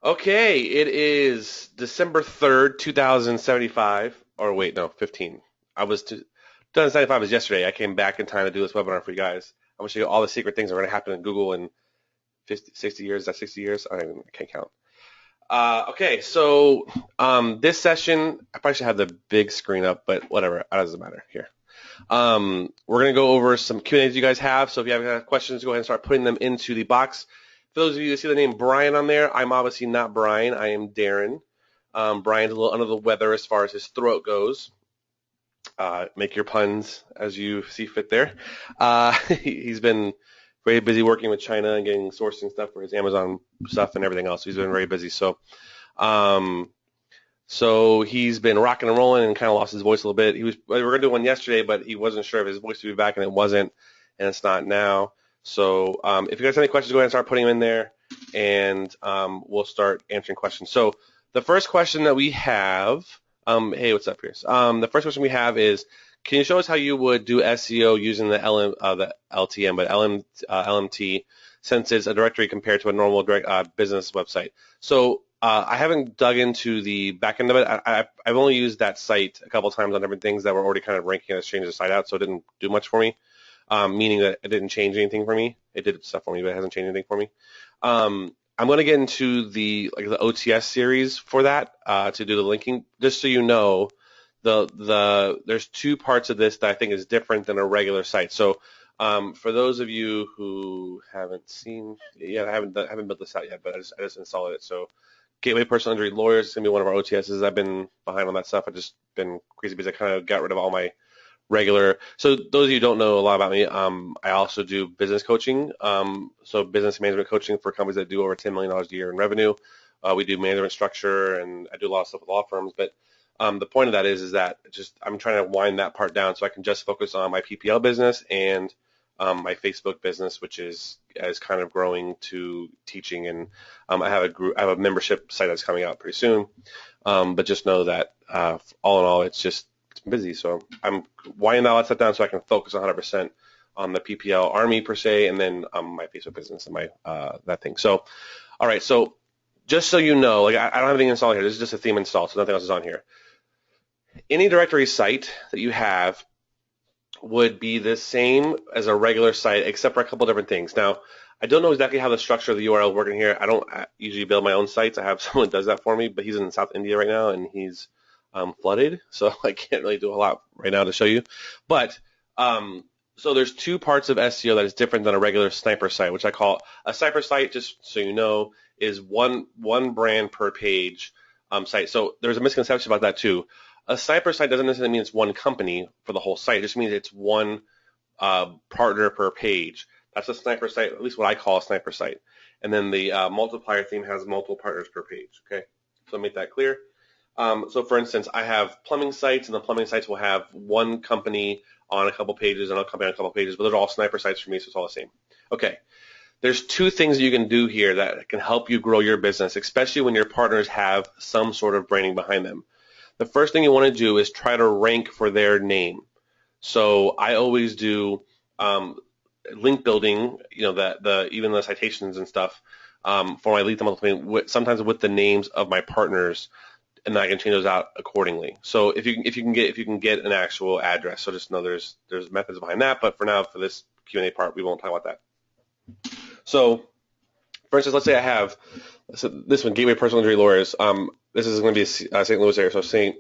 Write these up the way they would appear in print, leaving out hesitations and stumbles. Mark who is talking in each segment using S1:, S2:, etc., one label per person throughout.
S1: Okay, it is December 3rd, 2075. Or wait, no, 15. 2075 is yesterday. I came back in time to do this webinar for you guys. I'm going to show you all the secret things that are going to happen in Google in 50, 60 years. Is that 60 years? I can't count. Okay, so this session, I probably should have the big screen up, but whatever. It doesn't matter. Here. We're going to go over some Q&As you guys have. So if you have questions, go ahead and start putting them into the box. For those of you that see the name Brian on there, I'm obviously not Brian. I am Darren. Brian's a little under the weather as far as his throat goes. Make your puns as you see fit there. He's been very busy working with China and getting sourcing stuff for his Amazon stuff and everything else. He's been very busy. So he's been rocking and rolling and kind of lost his voice a little bit. We were going to do one yesterday, but he wasn't sure if his voice would be back, and it wasn't, and it's not now. So if you guys have any questions, go ahead and start putting them in there, and we'll start answering questions. So the first question that we have, hey, what's up, Pierce? The first question we have is, can you show us how you would do SEO using the LTM, but LMT, since it's a directory compared to a normal business website? So I haven't dug into the back end of it. I've only used that site a couple times on different things that were already kind of ranking as changed the site out, so it didn't do much for me. Meaning that it didn't change anything for me. It did stuff for me, but it hasn't changed anything for me. I'm going to get into the OTS series for that to do the linking. Just so you know, there's two parts of this that I think is different than a regular site. So for those of you who haven't seen, I haven't built this out yet, but I just installed it. So Gateway Personal Injury Lawyers is going to be one of our OTSs. I've been behind on that stuff. I've just been crazy because I kind of got rid of all my regular. So those of you who don't know a lot about me, I also do business coaching. So business management coaching for companies that do over $10 million a year in revenue. We do management structure, and I do a lot of stuff with law firms. But the point of that is that just I'm trying to wind that part down so I can just focus on my PPL business and my Facebook business, which is kind of growing to teaching. And I have a membership site that's coming out pretty soon. But just know that all in all, it's busy, so I'm winding all that stuff down so I can focus 100% on the PPL Army per se, and then my Facebook business and my that thing. So, all right. So, just so you know, I don't have anything installed here. This is just a theme install, so nothing else is on here. Any directory site that you have would be the same as a regular site, except for a couple different things. Now, I don't know exactly how the structure of the URL is working here. I don't usually build my own sites. I have someone that does that for me, but he's in South India right now, and he's flooded, so I can't really do a lot right now to show you. But so there's two parts of SEO that is different than a regular sniper site, which I call a sniper site, just so you know, is one brand per page site. So there's a misconception about that too. A sniper site doesn't necessarily mean it's one company for the whole site. It just means it's one partner per page. That's a sniper site, at least what I call a sniper site. And then the multiplier theme has multiple partners per page. Okay, so make that clear. So for instance, I have plumbing sites, and the plumbing sites will have one company on a couple pages and another company on a couple pages, but they're all sniper sites for me, so it's all the same. Okay, there's two things you can do here that can help you grow your business, especially when your partners have some sort of branding behind them. The first thing you want to do is try to rank for their name. So I always do link building, even the citations and stuff for my lead multiple, sometimes with the names of my partners, and I can change those out accordingly. So if you can get an actual address, so just know there's methods behind that. But for now, for this Q&A part, we won't talk about that. So, for instance, let's say I have this one, Gateway Personal Injury Lawyers. This is going to be a St. Louis area, so St.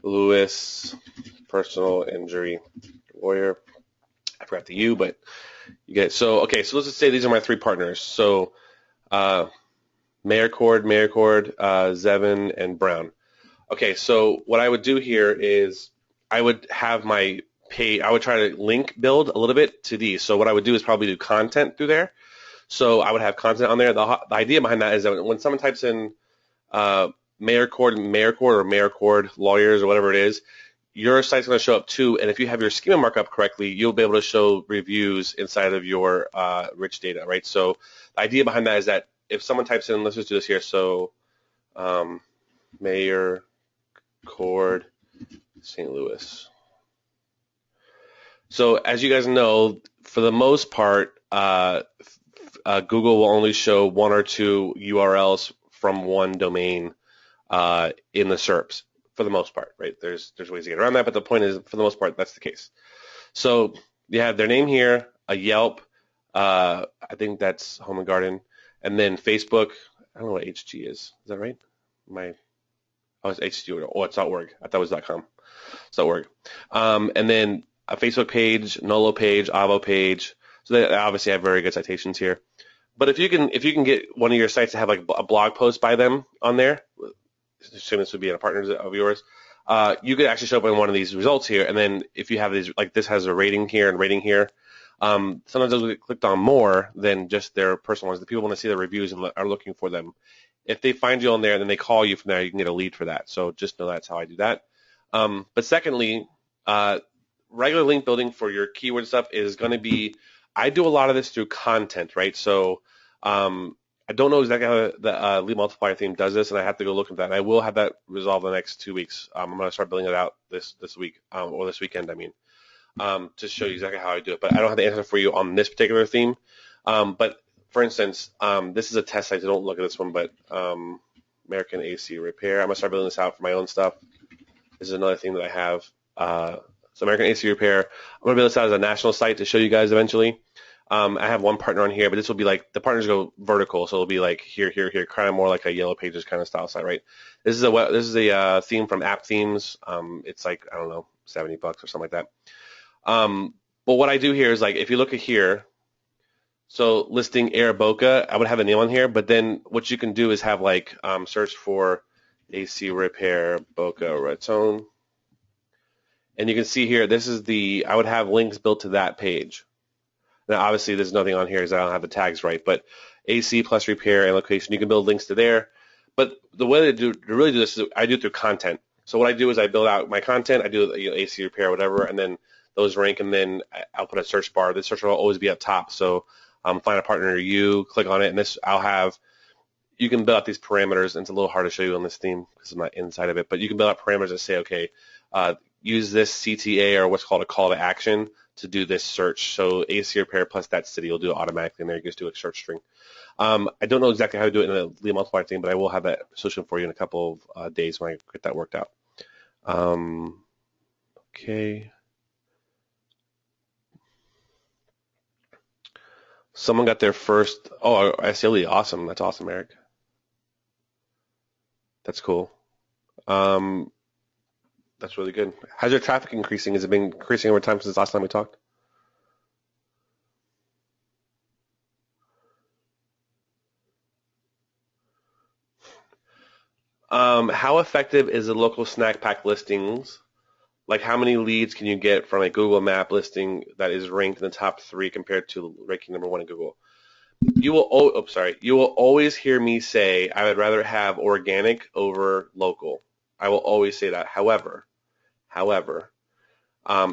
S1: Louis Personal Injury Lawyer. I forgot the U, but you get it. So okay, so let's just say these are my three partners. So Mayor Cord, Zevin, and Brown. Okay, so what I would do here is I would have my page. I would try to link build a little bit to these. So what I would do is probably do content through there. So I would have content on there. The idea behind that is that when someone types in Mayor Cord, or Mayor Cord Lawyers, or whatever it is, your site's going to show up too. And if you have your schema markup correctly, you'll be able to show reviews inside of your rich data, right? So the idea behind that is that if someone types in, let's just do this here. So Mayor Cord, St. Louis. So as you guys know, for the most part, Google will only show one or two URLs from one domain in the SERPs for the most part, right? There's ways to get around that, but the point is, for the most part, that's the case. So you have their name here, a Yelp, I think that's Home and Garden, and then Facebook. I don't know what HG is. Is that right? It's HG. Oh, it's .org. I thought it was .com. It's .org. And then a Facebook page, Nolo page, Avo page. So they obviously have very good citations here. But if you can get one of your sites to have like a blog post by them on there, assume this would be a partner of yours, you could actually show up in one of these results here. And then if you have these, like this has a rating here and rating here, sometimes those will get clicked on more than just their personal ones. The people want to see the reviews and are looking for them. If they find you on there and then they call you from there, you can get a lead for that. So just know that's how I do that. But secondly, regular link building for your keyword stuff is going to be, I do a lot of this through content, right? So I don't know exactly how the lead multiplier theme does this, and I have to go look at that. And I will have that resolved in the next 2 weeks. I'm going to start building it out this week, or this weekend, I mean, to show you exactly how I do it. But I don't have the answer for you on this particular theme. But for instance, this is a test site, so don't look at this one, but American AC Repair. I'm going to start building this out for my own stuff. This is another thing that I have. So American AC Repair. I'm going to build this out as a national site to show you guys eventually. I have one partner on here, but this will be like, the partners go vertical, so it'll be like here, kind of more like a Yellow Pages kind of style site, right? This is a theme from App Themes. It's like, I don't know, $70 or something like that. But what I do here is, like, if you look at here, so listing Air Boca, I would have a name on here, but then what you can do is have like search for AC Repair Boca Raton, and you can see here, this is I would have links built to that page. Now, obviously, there's nothing on here because I don't have the tags right, but AC plus repair and location, you can build links to there. But the way to really do this is I do it through content. So what I do is I build out my content, I do AC repair, whatever, and then those rank, and then I'll put a search bar. The search bar will always be up top. So find a partner near you, click on it, and this you can build out these parameters, and it's a little hard to show you on this theme because I'm not inside of it, but you can build out parameters that say, okay, use this CTA or what's called a call to action to do this search. So AC repair plus that city will do it automatically, and there you can just do a search string. I don't know exactly how to do it in a lead multiplier thing, but I will have that solution for you in a couple of days when I get that worked out. Okay. Someone got their first, SLE, awesome. That's awesome, Eric. That's cool. That's really good. How's your traffic increasing? Has it been increasing over time since the last time we talked? How effective is the local snack pack listings? Like, how many leads can you get from a Google map listing that is ranked in the top 3 compared to ranking number 1 in Google? You will always hear me say I would rather have organic over local. I will always say that. However,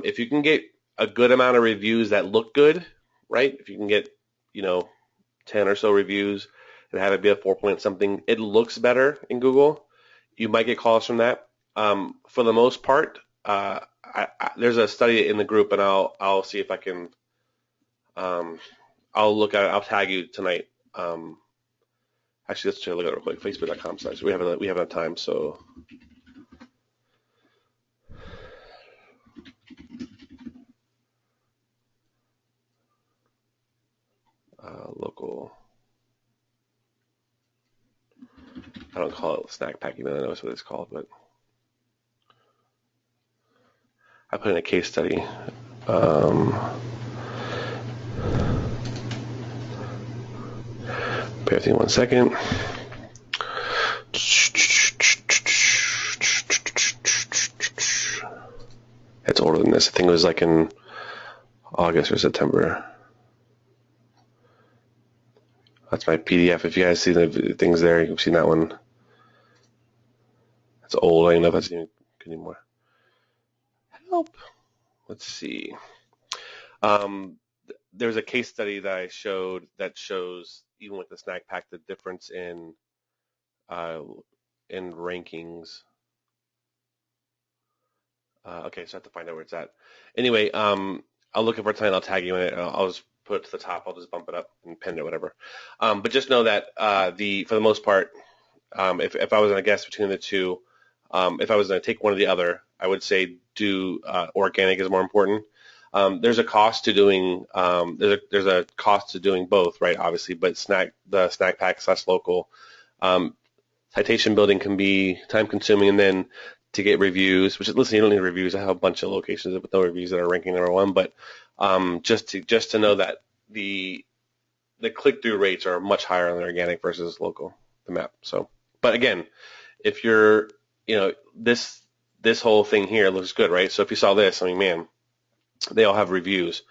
S1: if you can get a good amount of reviews that look good, right? If you can get, 10 or so reviews and have it be a 4 point something, it looks better in Google. You might get calls from that. For the most part, there's a study in the group, and I'll see if I can. I'll look at it. I'll tag you tonight. Actually, let's try to look at it real quick. Facebook.com/. So we have enough time. So. Local. I don't call it snack pack, even though I know what it's called, but I put in a case study. Bear with me 1 second. It's older than this. I think it was like in August or September. That's my PDF. If you guys see the things there, you've seen that one. That's old. I don't know if that's even good anymore. Help. Let's see. There's a case study that I showed that shows, even with the snack pack, the difference in rankings. Okay, so I have to find out where it's at. Anyway, I'll look it for tonight. I'll tag you in it. I'll just put it to the top. I'll just bump it up and pin it or whatever. But just know that for the most part, If I was going to guess between the two, if I was going to take one or the other, I would say do organic is more important. There's a cost to doing there's a cost to doing both, right? Obviously, but the snack pack / local citation building can be time consuming, and then to get reviews, which listen, you don't need reviews. I have a bunch of locations with no reviews that are ranking #1, but just to know that the click through rates are much higher on the organic versus local, the map. So, but again, if you're this whole thing here looks good, right? So if you saw this, I mean, man, they all have reviews.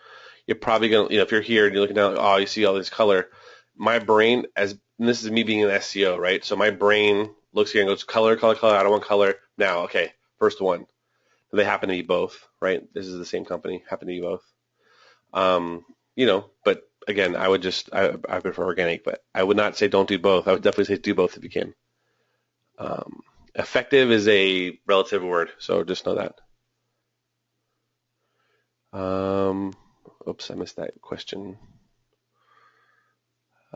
S1: You're probably gonna, if you're here and you're looking down, oh, you see all this color. My brain, and this is me being an SEO, right? So my brain looks here and goes, color, color, color. I don't want color. Now, okay, first one. They happen to be both, right? This is the same company, happen to be both. But again, I prefer organic, but I would not say don't do both. I would definitely say do both if you can. Effective is a relative word, so just know that. Oops, I missed that question.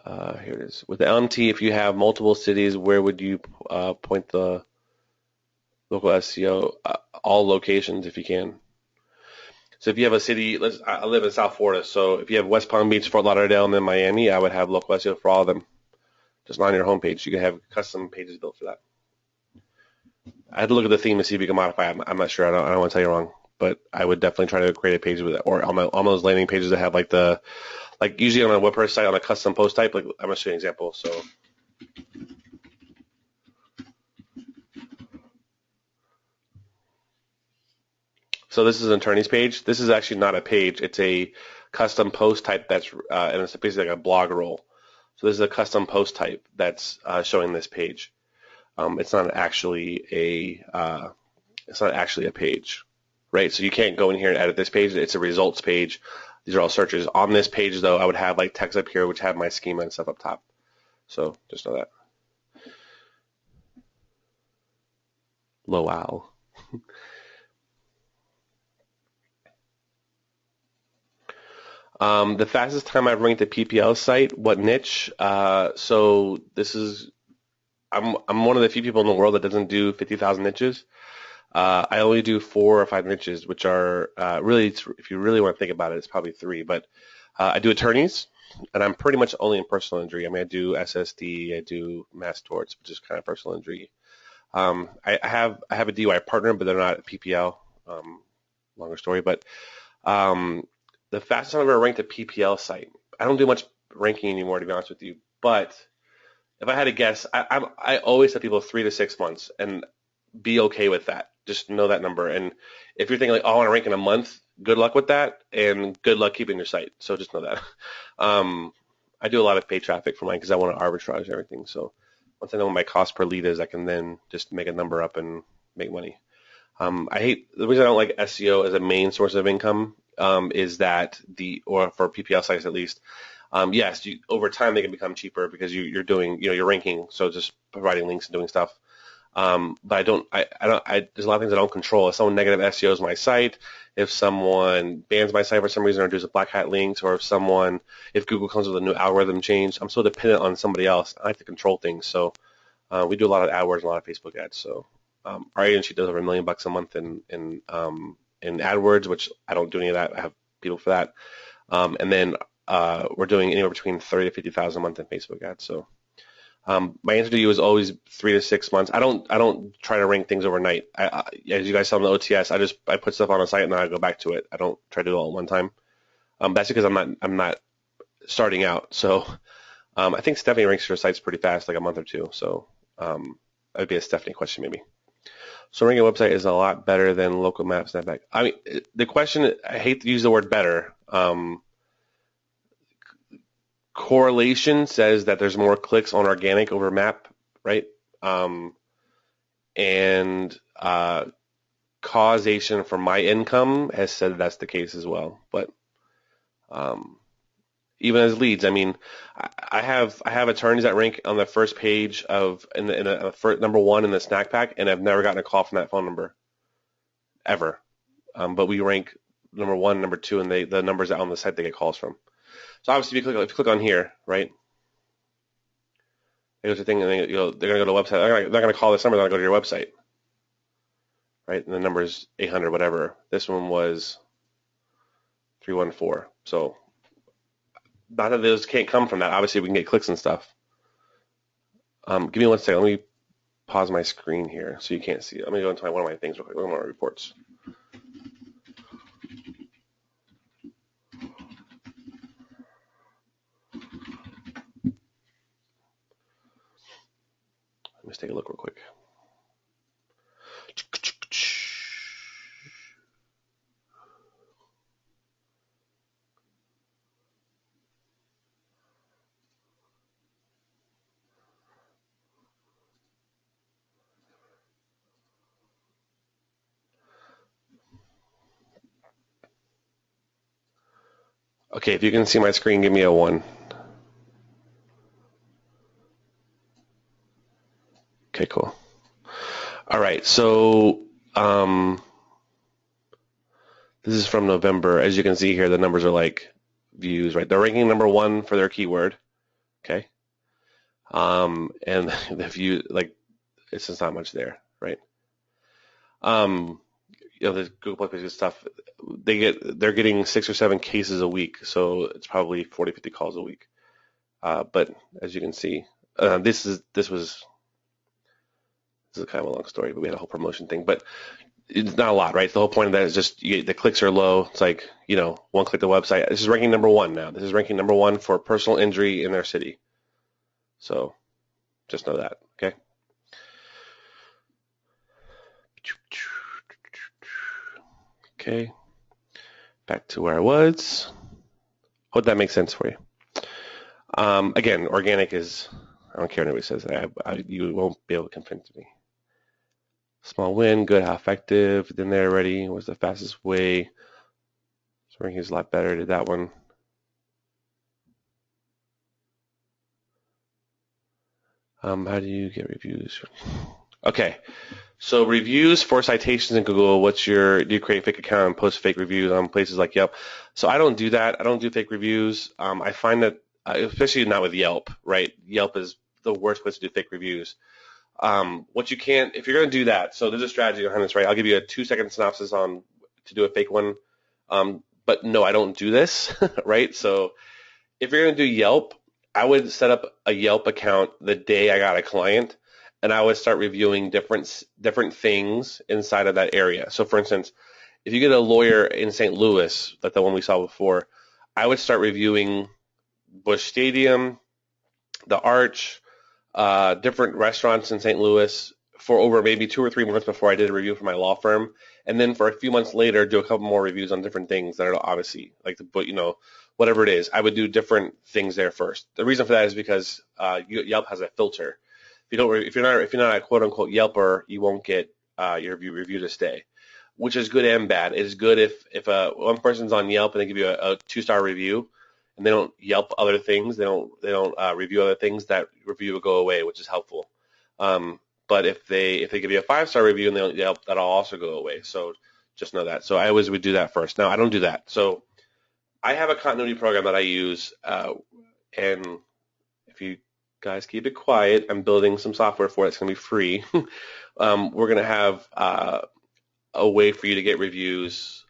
S1: Here it is. With the LMT, if you have multiple cities, where would you point the local SEO? All locations, if you can. So if you have a city, I live in South Florida, so if you have West Palm Beach, Fort Lauderdale, and then Miami, I would have local SEO for all of them. Just not on your homepage. You can have custom pages built for that. I had to look at the theme to see if you can modify it. I'm not sure. I don't want to tell you wrong, but I would definitely try to create a page with it, or on those landing pages that have like usually on a WordPress site on a custom post type. Like I'm gonna show you an example. So this is an attorney's page. This is actually not a page. It's a custom post type that's and it's basically like a blog roll. So this is a custom post type that's showing this page. It's not actually a page, right? So you can't go in here and edit this page. It's a results page. These are all searches. On this page, though, I would have like text up here, which have my schema and stuff up top. So just know that. Lowell. The fastest time I've ranked a PPL site, what niche? So this is, I'm one of the few people in the world that doesn't do 50,000 niches. I only do 4 or 5 niches, which are really, if you really want to think about it, it's probably 3. But I do attorneys, and I'm pretty much only in personal injury. I mean, I do SSD, I do mass torts, which is kind of personal injury. I have a DUI partner, but they're not PPL. Longer story, but the fastest time I've ever ranked a PPL site. I don't do much ranking anymore, to be honest with you. But if I had to guess, I always tell people 3 to 6 months, and be okay with that. Just know that number. And if you're thinking like, oh, I want to rank in a month, good luck with that, and good luck keeping your site. So just know that. I do a lot of paid traffic for mine because I want to arbitrage everything. So once I know what my cost per lead is, I can then just make a number up and make money. I hate the reason I don't like SEO as a main source of income is that or for PPL sites at least. Yes, over time they can become cheaper because you're doing, you're ranking, so just providing links and doing stuff. But there's a lot of things I don't control. If someone negative SEOs my site, if someone bans my site for some reason or does a black hat links, or if Google comes with a new algorithm change, I'm so dependent on somebody else. I like to control things. So we do a lot of AdWords and a lot of Facebook ads. So our agency does over $1 million a month in AdWords, which I don't do any of that. I have people for that. And then we're doing anywhere between 30 to 50,000 a month in Facebook ads. So my answer to you is always 3 to 6 months. I don't try to rank things overnight. As you guys saw in the OTS, I put stuff on a site and then I go back to it. I don't try to do it all at one time. That's because I'm not starting out. So I think Stephanie ranks her sites pretty fast, like a month or two. So that would be a Stephanie question maybe. So ranking a website is a lot better than local map snapback. I mean, the question, I hate to use the word better. Correlation says that there's more clicks on organic over map, right? And causation for my income has said that's the case as well. But even as leads, I mean, I have attorneys that rank on the first page in number 1 in the snack pack, and I've never gotten a call from that phone number ever. But we rank number 1, number 2, and the numbers on the site they get calls from. So obviously, if you click on here, right, Here's the thing, and they're going to go to the website. They're not going to call this number. They're going to go to your website, right? And the number is 800, whatever. This one was 314. So not that those can't come from that. Obviously, we can get clicks and stuff. Give me one second. Let me pause my screen here so you can't see it. Let me go into one of my things real quick. One of my reports. Let's take a look real quick. Okay, if you can see my screen, give me a 1. Okay, cool. All right, so this is from November. As you can see here, the numbers are like views, right? They're ranking number 1 for their keyword, okay? And the view, like, it's just not much there, right? The Google Plus stuff, they're getting 6 or 7 cases a week, so it's probably 40, 50 calls a week. But as you can see, this is kind of a long story, but we had a whole promotion thing. But it's not a lot, right? The whole point of that is just the clicks are low. It's like, one click to the website. This is ranking number 1 now. This is ranking number 1 for personal injury in their city. So just know that, okay? Okay, back to where I was. Hope that makes sense for you. Again, organic is, I don't care what anybody says. You won't be able to convince me. Small win, good, how effective, then there already, was the fastest way. So ranking is a lot better, did that one. How do you get reviews? Okay, so reviews for citations in Google, do you create a fake account and post fake reviews on places like Yelp? So I don't do that. I don't do fake reviews. I find that, especially not with Yelp, right? Yelp is the worst place to do fake reviews. What you can't, if you're going to do that, so there's a strategy behind this, right? I'll give you a 2-second synopsis on to do a fake one. But no, I don't do this, right? So if you're going to do Yelp, I would set up a Yelp account the day I got a client, and I would start reviewing different things inside of that area. So for instance, if you get a lawyer in St. Louis, like the one we saw before, I would start reviewing Busch Stadium, the Arch, different restaurants in St. Louis for over maybe 2 or 3 months before I did a review for my law firm. And then for a few months later, do a couple more reviews on different things that are obviously like whatever it is. I would do different things there first. The reason for that is because Yelp has a filter. If you're not a quote unquote Yelper, you won't get your review to stay, which is good and bad. It is good if one person's on Yelp and they give you a 2-star review, and they don't Yelp other things, they don't review other things, that review will go away, which is helpful. But if they give you a 5-star review and they don't Yelp, that'll also go away. So just know that. So I always would do that first. Now I don't do that. So I have a continuity program that I use, and if you guys keep it quiet, I'm building some software for it. It's going to be free. We're going to have a way for you to get reviews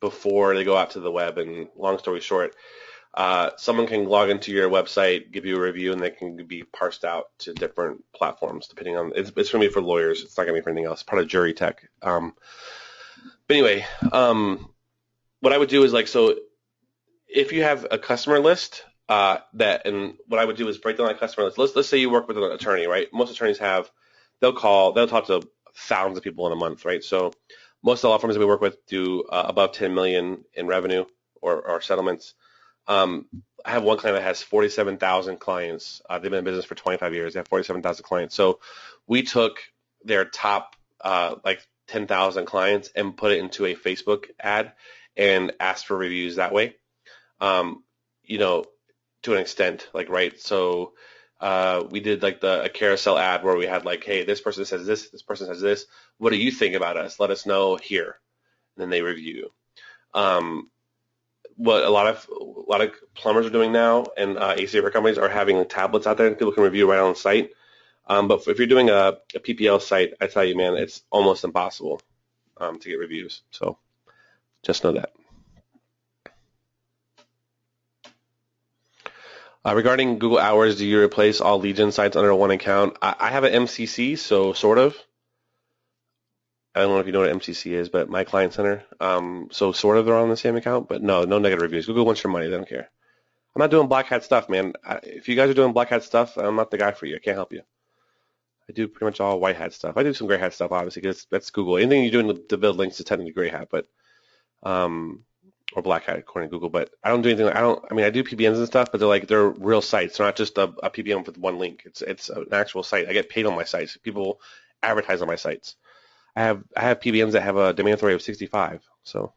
S1: before they go out to the web. And long story short, someone can log into your website, give you a review, and they can be parsed out to different platforms depending on. It's going to be for lawyers. It's not going to be for anything else. Part of jury tech. But anyway, what I would do is so if you have a customer list. And what I would do is break down that customer list. Let's say you work with an attorney, right? Most attorneys they'll talk to thousands of people in a month, right? So most of the law firms that we work with do above 10 million in revenue or settlements. I have one client that has 47,000 clients. They've been in business for 25 years. They have 47,000 clients. So we took their top 10,000 clients and put it into a Facebook ad and asked for reviews that way. To an extent, right? So we did a carousel ad where we had hey, this person says this person says this. What do you think about us? Let us know here. And then they review. what a lot of plumbers are doing now, and AC repair companies are having tablets out there and people can review right on the site. But if you're doing a PPL site, I tell you, man, it's almost impossible to get reviews. So just know that. Regarding Google Hours, do you replace all lead gen sites under one account? I have an MCC, so sort of. I don't know if you know what MCC is, but my client center. So sort of they're on the same account, but no negative reviews. Google wants your money. They don't care. I'm not doing black hat stuff, man. If you guys are doing black hat stuff, I'm not the guy for you. I can't help you. I do pretty much all white hat stuff. I do some gray hat stuff, obviously, because that's Google. Anything you're doing to build links is technically gray hat, but or black hat according to Google. But I don't do anything. I do PBNs and stuff, but they're real sites. They're not just a PBN with one link. It's an actual site. I get paid on my sites. People advertise on my sites. I have PBNs that have a domain authority of 65. So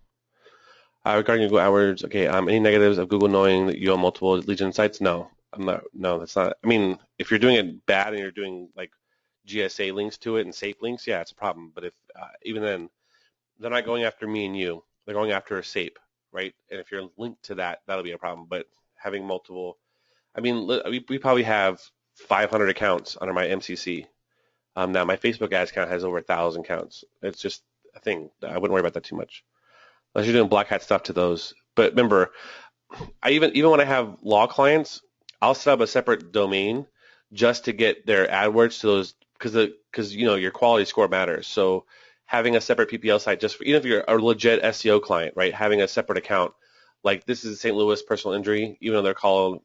S1: regarding Google Hours, okay. Any negatives of Google knowing that you own multiple lead gen sites? No, I'm not. No, that's not. I mean, if you're doing it bad and you're doing like GSA links to it and safe links, yeah, it's a problem. But if even then, they're not going after me and you. They're going after a SAPE, right? And if you're linked to that, that'll be a problem. But having multiple, I mean, we probably have 500 accounts under my MCC. Now my Facebook ads count has over 1,000 counts. It's just a thing. I wouldn't worry about that too much, unless you're doing black hat stuff to those. But remember, I even when I have law clients, I'll set up a separate domain just to get their AdWords to those, because your quality score matters. So having a separate PPL site, just for, even if you're a legit SEO client, right? Having a separate account, like this is St. Louis personal injury, even though they're called,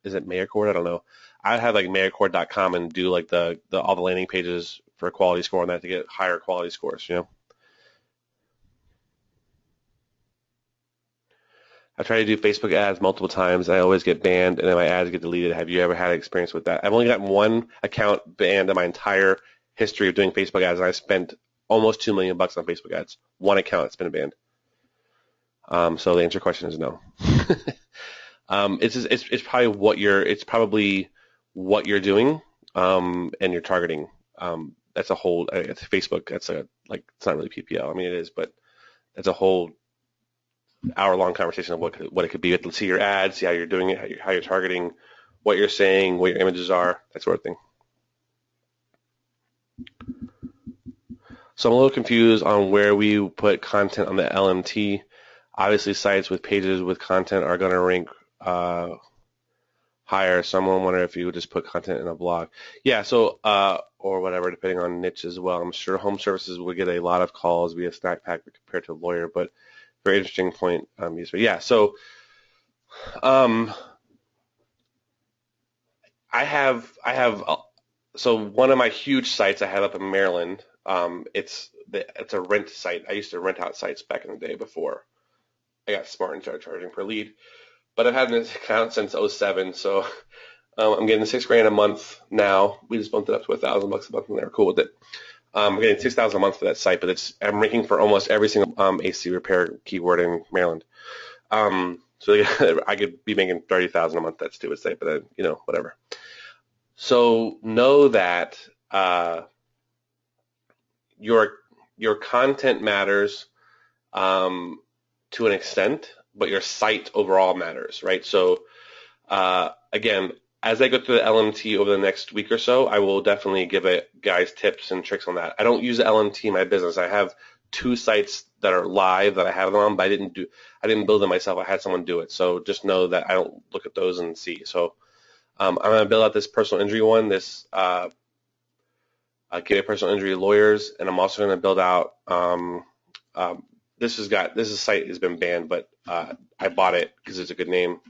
S1: is it Mayor Court? I don't know. I'd have like mayorcourt.com and do like all the landing pages for a quality score on that to get higher quality scores, I try to do Facebook ads multiple times. I always get banned, and then my ads get deleted. Have you ever had experience with that? I've only gotten one account banned in my entire history of doing Facebook ads, and I spent almost $2 million on Facebook ads. One account that's been banned. So the answer to your question is no. It's probably what you're doing, and you're targeting. That's a whole. It's Facebook. It's not really PPL. I mean, it is, but that's a whole hour-long conversation of what it could be. Let's see your ads, see how you're doing it, how you're targeting, what you're saying, what your images are, that sort of thing. So I'm a little confused on where we put content on the LMT. Obviously, sites with pages with content are going to rank higher. Someone wonder if you would just put content in a blog. Yeah, so or whatever, depending on niche as well. I'm sure home services would get a lot of calls via Snack Pack compared to a lawyer, but very interesting point. Yeah, so I have so one of my huge sites I have up in Maryland. It's a rent site. I used to rent out sites back in the day before I got smart and started charging per lead. But I've had this account since 2007, so I'm getting $6,000 a month now. We just bumped it up to $1,000 a month, and they're cool with it. I'm getting $6,000 a month for that site, but I'm ranking for almost every single AC repair keyword in Maryland. So I could be making $30,000 a month. That stupid site, but whatever. So know that your content matters to an extent, but your site overall matters, right? So again, as I go through the LMT over the next week or so, I will definitely give guys tips and tricks on that. I don't use the LMT in my business. I have 2 sites that are live that I have them on, but I didn't build them myself. I had someone do it. So just know that I don't look at those and see. So I'm going to build out this personal injury one, this Gateway Personal Injury Lawyers, and I'm also going to build out this site has been banned, but I bought it because it's a good name.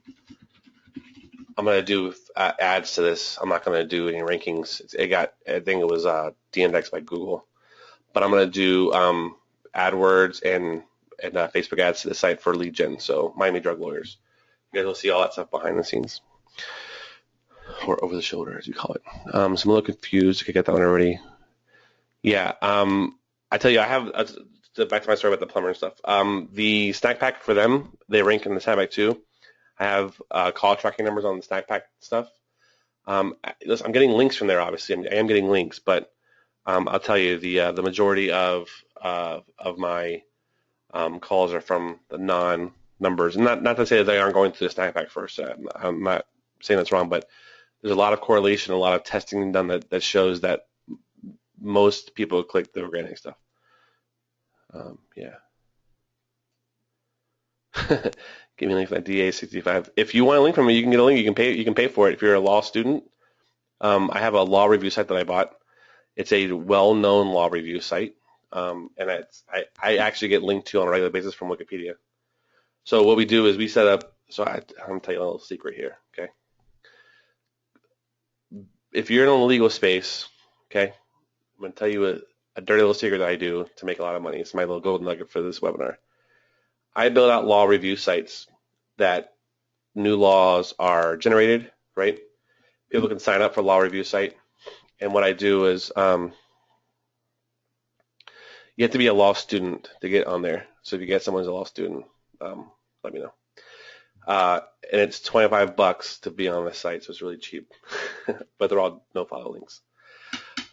S1: I'm going to do ads to this. I'm not going to do any rankings. I think it was de-indexed by Google, but I'm going to do AdWords and Facebook ads to the site for lead gen. So Miami Drug Lawyers. You guys will see all that stuff behind the scenes, or over the shoulder, as you call it. So I'm a little confused. I get that one already. Yeah. I tell you, I have back to my story about the plumber and stuff. The Snack Pack for them, they rank in the Snack Pack too. I have call tracking numbers on the Snack Pack stuff. Listen, I'm getting links from there. Obviously, I am getting links, but I'll tell you the majority of my calls are from the numbers. And not to say that they aren't going through the snack pack first. I'm not saying that's wrong, but there's a lot of correlation, a lot of testing done that shows that most people click the organic stuff. Yeah. Give me a link for that DA65. If you want a link from me, you can get a link. You can pay for it. If you're a law student, I have a law review site that I bought. It's a well-known law review site, and I actually get linked to on a regular basis from Wikipedia. So what we do is we set up. So I'm gonna tell you a little secret here. Okay. If you're in a legal space, okay, I'm gonna tell you a dirty little secret that I do to make a lot of money. It's my little golden nugget for this webinar. I build out law review sites that new laws are generated, right? People can sign up for a law review site. And what I do is you have to be a law student to get on there. So if you get someone who's a law student, let me know. And it's $25 to be on the site, so it's really cheap. But they're all no-follow links.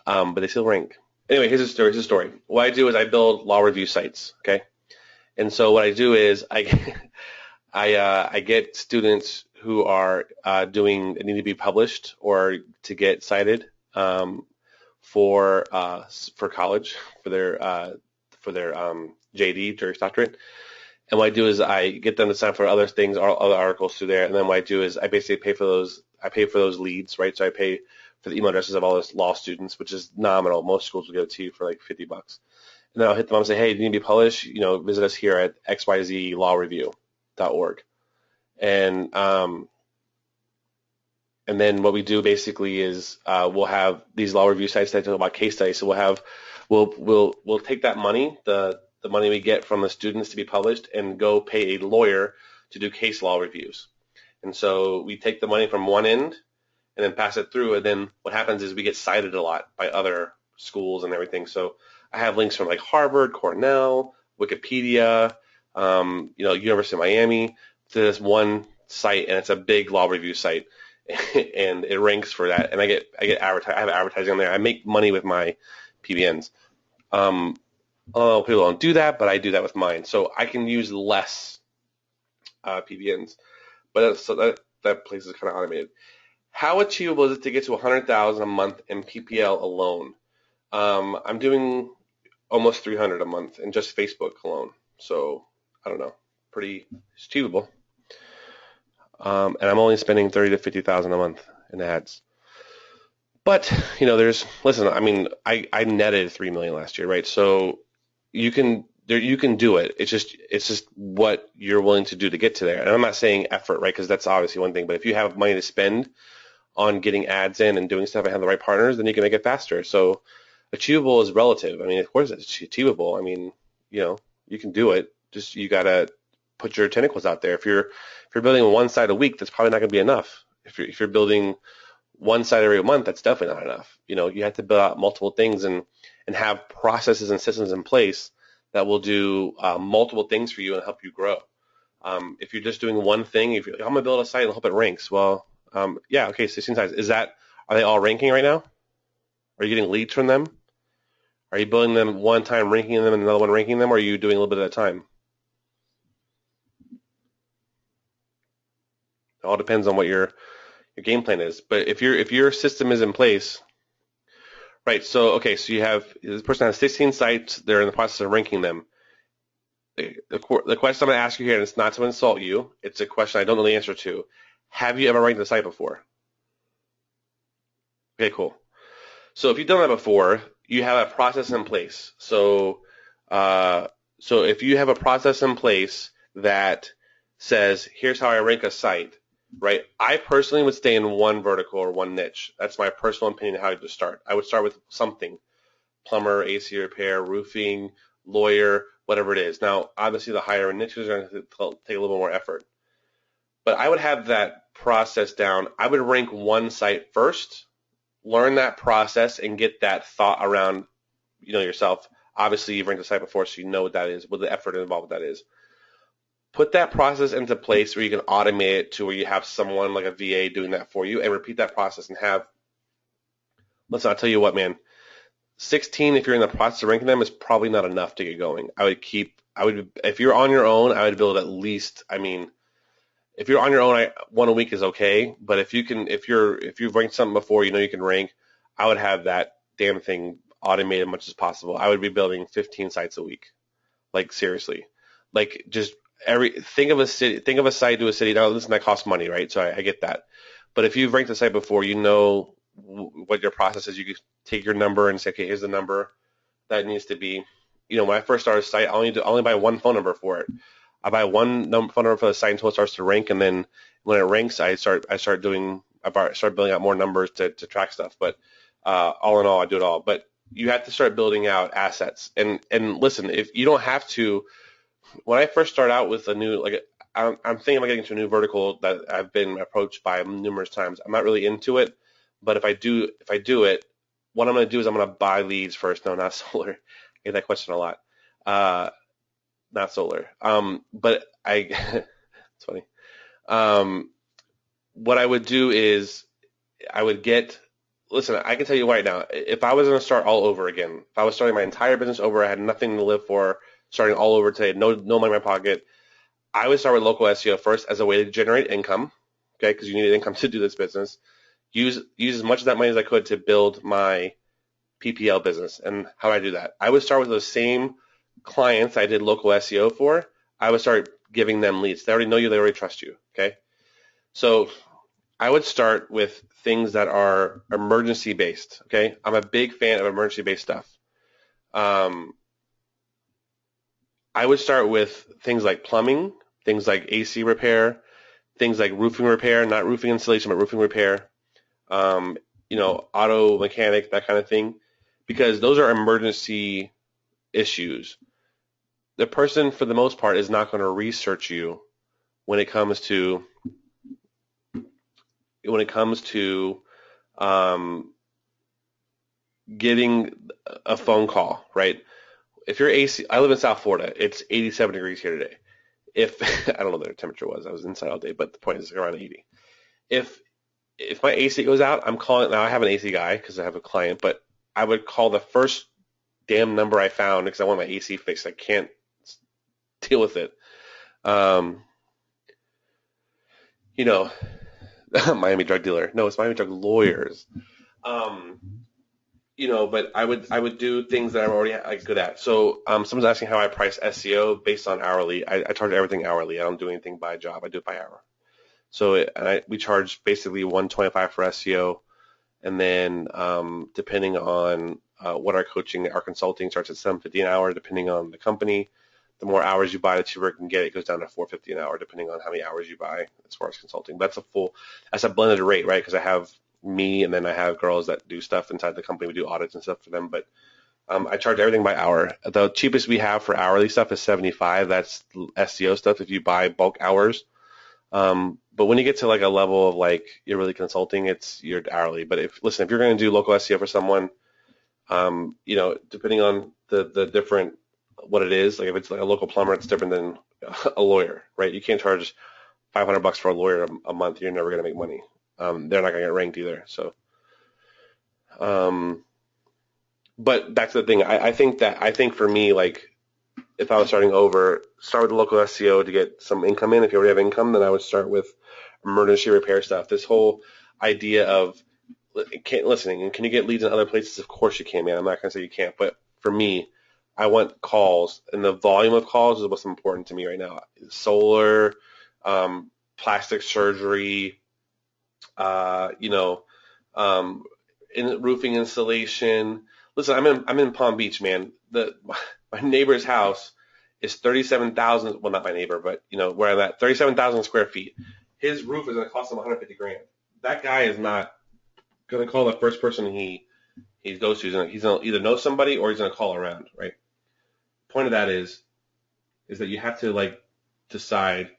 S1: But they still rank. Anyway, here's the story. What I do is I build law review sites, okay? And so what I do is I get students who are need to be published or to get cited for college for their JD, Juris Doctorate. And what I do is I get them to sign for other things, other articles through there. And then what I do is I basically pay for those. I pay for those leads, right? So I pay for the email addresses of all those law students, which is nominal. Most schools will give it to you for like $50. And then I'll hit them up and say, hey, do you need to be published? Visit us here at xyzlawreview.org. And then what we do basically is we'll have these law review sites that talk about case studies. So we'll take that money, the money we get from the students to be published, and go pay a lawyer to do case law reviews. And so we take the money from one end and then pass it through. And then what happens is we get cited a lot by other schools and everything. So I have links from like Harvard, Cornell, Wikipedia, University of Miami to this one site, and it's a big law review site, and it ranks for that. And I have advertising on there. I make money with my PBNs. People don't do that, but I do that with mine. So I can use less PBNs, but that place is kind of automated. How achievable is it to get to 100,000 a month in PPL alone? I'm doing almost 300 a month in just Facebook alone. So I don't know, pretty achievable. And I'm only spending 30 to 50,000 a month in ads. But listen. I mean, I netted 3 million last year, right? So you can do it. It's just what you're willing to do to get to there. And I'm not saying effort, right? Because that's obviously one thing. But if you have money to spend on getting ads in and doing stuff and have the right partners, then you can make it faster. So achievable is relative. I mean, of course it's achievable. I mean, you can do it. Just you gotta put your tentacles out there. If you're building one site a week, that's probably not gonna be enough. If you're building one site every month, that's definitely not enough. You have to build out multiple things and have processes and systems in place that will do multiple things for you and help you grow. If you're just doing one thing, if you're like, I'm gonna build a site and hope it ranks, well, yeah, okay, 16 sites. Are they all ranking right now? Are you getting leads from them? Are you building them one time, ranking them, and another one ranking them, or are you doing a little bit at a time? It all depends on what your game plan is. But if your system is in place, right? So you have this person has 16 sites. They're in the process of ranking them. The question I'm going to ask you here, and it's not to insult you. It's a question I don't know the answer to. Have you ever ranked a site before? Okay, cool. So if you've done that before, you have a process in place. So if you have a process in place that says, here's how I rank a site, right? I personally would stay in one vertical or one niche. That's my personal opinion how to start. I would start with something, plumber, AC repair, roofing, lawyer, whatever it is. Now, obviously the higher niches are going to take a little more effort. But I would have that process down. I would rank one site first, learn that process, and get that thought around, yourself. Obviously, you've ranked a site before, so you know what that is, what the effort involved with that is. Put that process into place where you can automate it to where you have someone like a VA doing that for you, and repeat that process and have, listen, I'll tell you what, man, 16, if you're in the process of ranking them, is probably not enough to get going. I would keep if you're on your own, I would build at least, I mean, if you're on your own, one a week is okay. But if you've ranked something before, you know you can rank, I would have that damn thing automated as much as possible. I would be building 15 sites a week. Like seriously, like just think of a site to a city. Now listen, that costs money, right? So I get that. But if you've ranked a site before, you know what your process is. You can take your number and say, okay, here's the number that needs to be. You know, when I first started a site, I only buy one phone number for it. I buy one phone number for the site until it starts to rank, and then when it ranks, I start building out more numbers to track stuff. But all in all, I do it all. But you have to start building out assets. And listen, if you don't have to, when I first start out with a new, like I'm thinking about getting into a new vertical that I've been approached by numerous times. I'm not really into it, but if I do it, what I'm going to do is I'm going to buy leads first. No, not solar. I get that question a lot. Not solar. But it's funny. What I would do is I would get. Listen, I can tell you right now, if I was going to start all over again, if I was starting my entire business over, I had nothing to live for, starting all over today, no money in my pocket, I would start with local SEO first as a way to generate income, okay, because you need income to do this business. Use as much of that money as I could to build my PPL business. And how do I do that? I would start with those same clients I did local SEO for. I would start giving them leads. They already know you. They already trust you, okay? So I would start with things that are emergency-based, okay? I'm a big fan of emergency-based stuff. I would start with things like plumbing, things like AC repair, things like roofing repair, not roofing installation, but roofing repair, auto mechanic, that kind of thing, because those are emergency issues. The person, for the most part, is not going to research you when it comes to getting a phone call, right? If you're AC, I live in South Florida. It's 87 degrees here today. If I don't know what the temperature was, I was inside all day, but the point is around 80. If my AC goes out, I'm calling. Now I have an AC guy because I have a client, but I would call the first damn number I found because I want my AC fixed. I can't deal with it. Miami drug dealer. No, it's Miami drug lawyers. But I would do things that I'm already good at. So someone's asking how I price SEO based on hourly. I charge everything hourly. I don't do anything by job. I do it by hour. So we charge basically $125 for SEO, and then depending on what our consulting starts at $750 an hour, depending on the company. The more hours you buy, the cheaper it can get. It goes down to $450 an hour, depending on how many hours you buy as far as consulting. That's a blended rate, right? Because I have me, and then I have girls that do stuff inside the company. We do audits and stuff for them, but I charge everything by hour. The cheapest we have for hourly stuff is $75. That's SEO stuff if you buy bulk hours. But when you get to like a level of like you're really consulting, you're hourly. But if you're going to do local SEO for someone, depending on the different what it is, like if it's like a local plumber, it's different than a lawyer, right? You can't charge $500 for a lawyer a month. You're never going to make money. They're not going to get ranked either. So, but that's the thing. I think for me, like if I was starting over, start with the local SEO to get some income in. If you already have income, then I would start with emergency repair stuff. This whole idea of can you get leads in other places? Of course you can, man. I'm not going to say you can't, but for me, I want calls, and the volume of calls is what's important to me right now. Solar, plastic surgery, in roofing installation. Listen, I'm in Palm Beach, man. My neighbor's house is 37,000. Well, not my neighbor, but where I'm at, 37,000 square feet. His roof is going to cost him 150 grand. That guy is not going to call the first person he goes to. He's going to either know somebody or he's going to call around, right? Point of that is that you have to like decide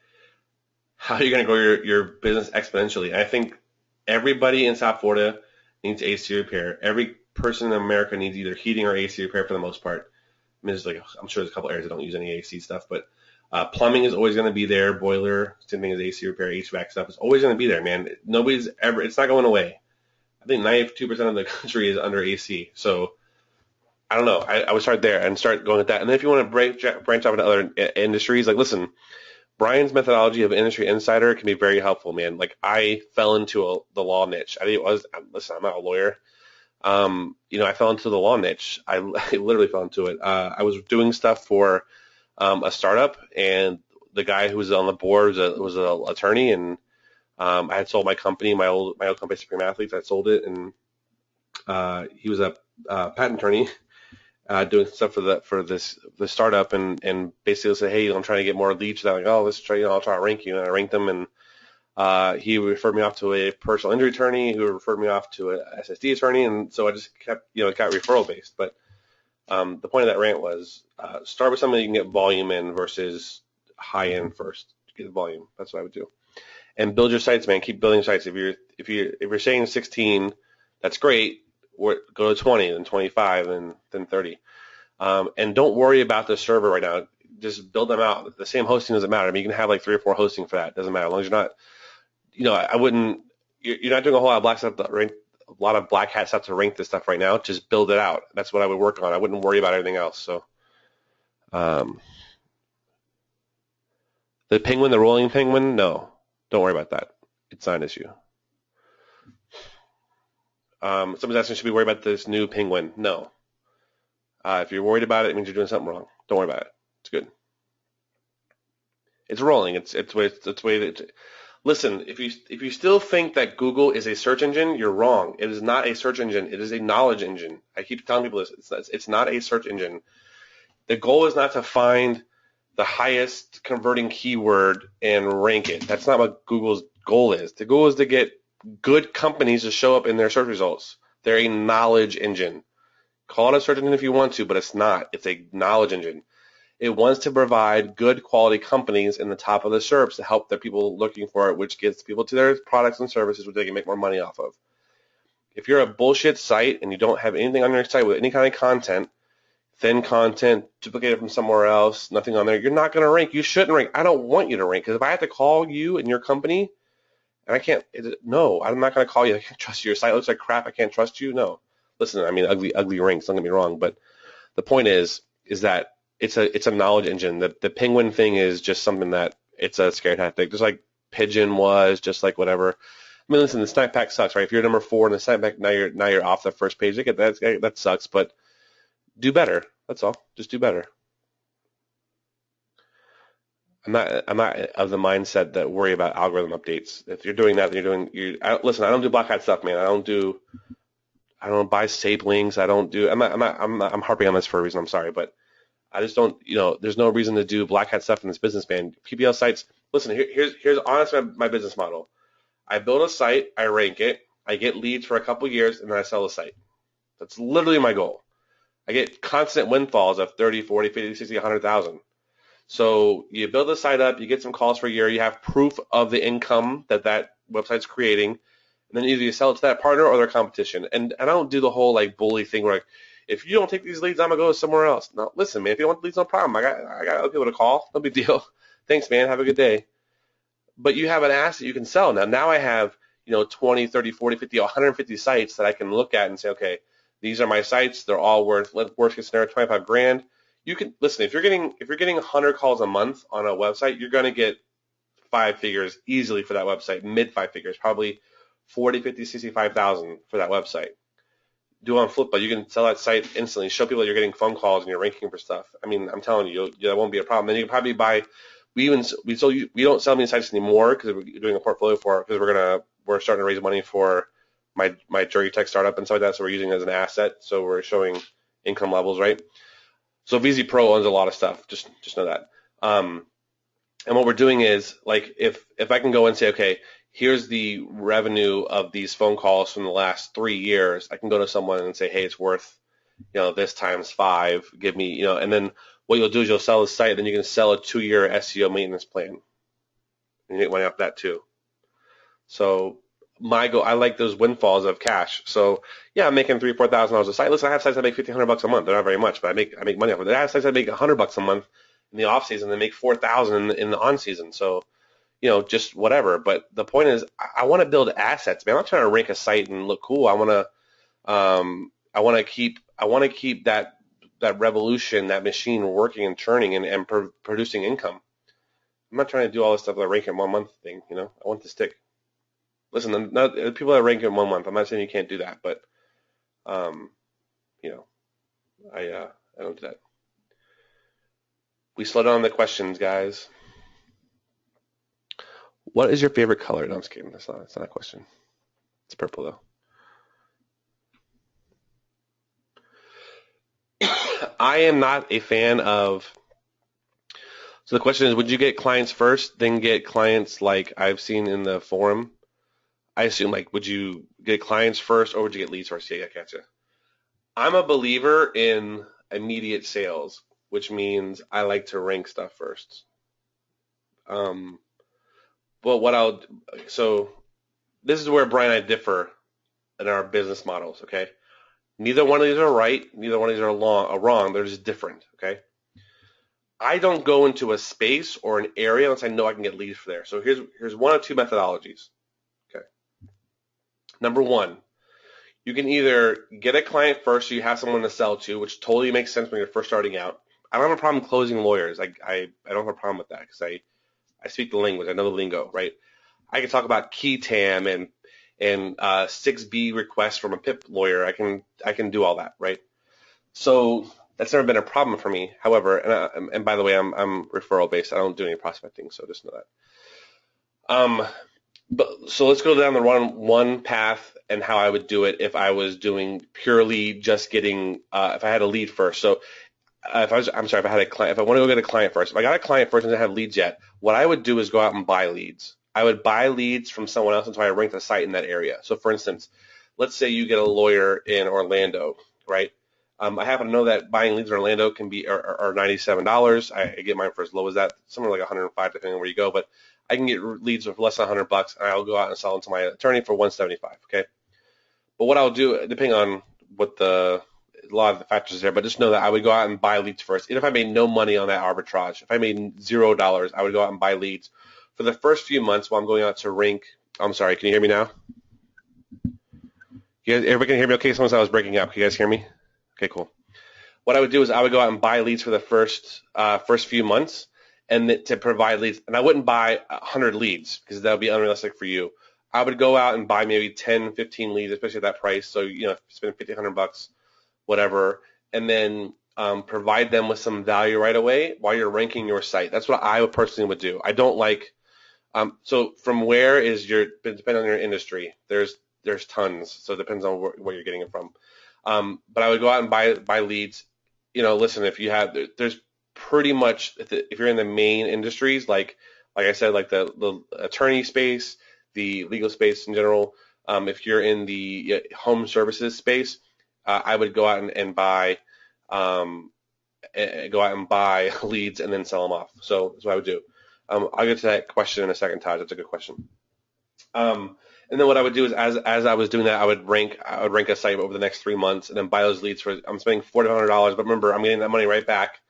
S1: how you're going to grow your business exponentially. And I think everybody in South Florida needs AC repair. Every person in America needs either heating or AC repair for the most part. I mean, I'm sure there's a couple areas that don't use any AC stuff, but plumbing is always going to be there. Boiler, same thing as AC repair, HVAC stuff is always going to be there, man. It's not going away. I think 92% of the country is under AC. So I don't know. I would start there and start going with that. And then if you want to branch off into other industries, like listen, Brian's methodology of industry insider can be very helpful, man. Like I fell into the law niche. Listen, I'm not a lawyer. I fell into the law niche. I literally fell into it. I was doing stuff for a startup, and the guy who was on the board was an attorney, and I had sold my company, my old company, Supreme Athletes. I sold it, and he was a patent attorney doing stuff for the startup, and basically said, hey, I'm trying to get more leads. I'm like, oh, let's try, I'll try to rank you, and I ranked them, and he referred me off to a personal injury attorney who referred me off to a SSD attorney, and so I just kept, it got referral based. But the point of that rant was start with something you can get volume in versus high end first. Get the volume. That's what I would do. And build your sites, man. Keep building sites. If you're saying 16, that's great. Go to 20, then 25, and then 30. And don't worry about the server right now. Just build them out. The same hosting doesn't matter. I mean, you can have like 3 or 4 hosting for that. It doesn't matter as long as you're not. I wouldn't. You're not doing a whole lot of black stuff. A lot of black hat stuff to rank this stuff right now. Just build it out. That's what I would work on. I wouldn't worry about anything else. So, the penguin, the rolling penguin, no, don't worry about that. It's not an issue. Somebody's asking, should we worry about this new penguin? No. If you're worried about it, it means you're doing something wrong. Don't worry about it. It's good. It's rolling. It's way that. Listen, if you still think that Google is a search engine, you're wrong. It is not a search engine. It is a knowledge engine. I keep telling people this. It's not a search engine. The goal is not to find the highest converting keyword and rank it. That's not what Google's goal is. The goal is to get good companies to show up in their search results. They're a knowledge engine. Call it a search engine if you want to, but it's not. It's a knowledge engine. It wants to provide good quality companies in the top of the SERPs to help the people looking for it, which gets people to their products and services which they can make more money off of. If you're a bullshit site and you don't have anything on your site with any kind of content, thin content, duplicated from somewhere else, nothing on there, you're not going to rank. You shouldn't rank. I don't want you to rank, because if I have to call you and your company, and I can't, no, I'm not going to call you. I can't trust you. Your site looks like crap. I can't trust you. No. Listen, I mean, ugly ranks, don't get me wrong, but the point is that it's a knowledge engine. The penguin thing is just something that it's a scare tactic, just like pigeon was, just like whatever. I mean, listen, the snack pack sucks, right? If you're number 4 in the snack pack, now you're off the first page. That sucks, but do better. That's all. Just do better. I'm not of the mindset that worry about algorithm updates. If you're doing that, then listen, I don't do black hat stuff, man. I don't buy saplings. I'm harping on this for a reason. I'm sorry, but I just don't, there's no reason to do black hat stuff in this business, man. PPL sites, listen, here's honestly my business model. I build a site, I rank it, I get leads for a couple years, and then I sell the site. That's literally my goal. I get constant windfalls of 30, 40, 50, 60, 100,000. So you build the site up, you get some calls for a year, you have proof of the income that website's creating, and then either you sell it to that partner or their competition. And I don't do the whole like bully thing where if you don't take these leads, I'm gonna go somewhere else. No, listen, man, if you don't want leads, no problem. I got other people to call. No big deal. Thanks, man. Have a good day. But you have an asset you can sell. Now I have 20, 30, 40, 50, 150 sites that I can look at and say, okay, these are my sites. They're all worth worst case scenario $25,000. You can listen, if you're getting 100 calls a month on a website, you're gonna get 5 figures easily for that website, mid 5 figures, probably 40, 50, 65,000 for that website. Do on Flipboard, you can sell that site instantly. Show people that you're getting phone calls and you're ranking for stuff. I mean, I'm telling you, that won't be a problem. Then you can probably buy. We don't sell many sites anymore because we're doing a portfolio because we're starting to raise money for my jury tech startup and stuff like that. So we're using it as an asset. So we're showing income levels, right? So VZ Pro owns a lot of stuff. Just know that. And what we're doing is like if I can go and say, okay, here's the revenue of these phone calls from the last 3 years, I can go to someone and say, hey, it's worth, this times 5. Give me, and then what you'll do is you'll sell the site, then you can sell a 2-year SEO maintenance plan. And you get money off that too. So my goal, I like those windfalls of cash. So yeah, I'm making $3,000 or $4,000 a site. Listen, I have sites that make $1,500 a month. They're not very much, but I make money off of it. I have sites that make $100 a month in the off season. They make $4,000 in the on season. So just whatever. But the point is, I want to build assets, man. I'm not trying to rank a site and look cool. I want to keep that that revolution, that machine working and churning and producing income. I'm not trying to do all this stuff like rank in 1 month thing. I want to stick. Listen, not people that rank in 1 month. I'm not saying you can't do that, but you know, I don't do that. We slow down the questions, guys. What is your favorite color? No, I'm just kidding. That's not a question. It's purple though. I am not a fan of. So the question is, would you get clients first, then get clients like I've seen in the forum? I assume like, would you get clients first or would you get leads first? Yeah, I gotcha. I'm a believer in immediate sales, which means I like to rank stuff first. But so this is where Brian and I differ in our business models, okay? Neither one of these are right, neither one of these are wrong, they're just different, okay? I don't go into a space or an area unless I know I can get leads for there. So here's one of two methodologies, okay? Number one, you can either get a client first so you have someone to sell to, which totally makes sense when you're first starting out. I don't have a problem closing lawyers. I don't have a problem with that because I speak the language. I know the lingo, right? I can talk about key TAM and 6B requests from a PIP lawyer. I can do all that, right? So that's never been a problem for me. However, and by the way, I'm referral based. I don't do any prospecting, so just know that. But so let's go down the one path and how I would do it if I was doing purely just getting if I had a lead first. So if I had a client, if I want to go get a client first, if I got a client first and didn't have leads yet, what I would do is go out and buy leads. I would buy leads from someone else until I ranked a site in that area. So for instance, let's say you get a lawyer in Orlando, right? I happen to know that buying leads in Orlando can be are $97. I get mine for as low as that, somewhere like 105 depending on where you go, but I can get leads for less than $100 and I'll go out and sell them to my attorney for $175, okay? But what I'll do, depending on what a lot of the factors there, but just know that I would go out and buy leads first. Even if I made no money on that arbitrage, if I made $0, I would go out and buy leads for the first few months while I'm going out to rank. I'm sorry, can you hear me now? Everybody can hear me okay? Someone said I was breaking up. Can you guys hear me? Okay, cool. What I would do is I would go out and buy leads for the first few months and to provide leads. And I wouldn't buy 100 leads because that would be unrealistic for you. I would go out and buy maybe 10, 15 leads, especially at that price. So, spend $1,500, whatever, and then provide them with some value right away while you're ranking your site. That's what I personally would do. I don't like so from where is depending on your industry, there's tons. So it depends on where you're getting it from. But I would go out and buy leads. Listen, if you have, there's pretty much, if you're in the main industries, like I said, like the attorney space, the legal space in general, if you're in the home services space, I would go out and buy leads and then sell them off. So that's what I would do. I'll get to that question in a second, Todd. That's a good question. And then what I would do is, as I was doing that, I would rank a site over the next 3 months, and then buy those leads I'm spending $4,500, but remember, I'm getting that money right back.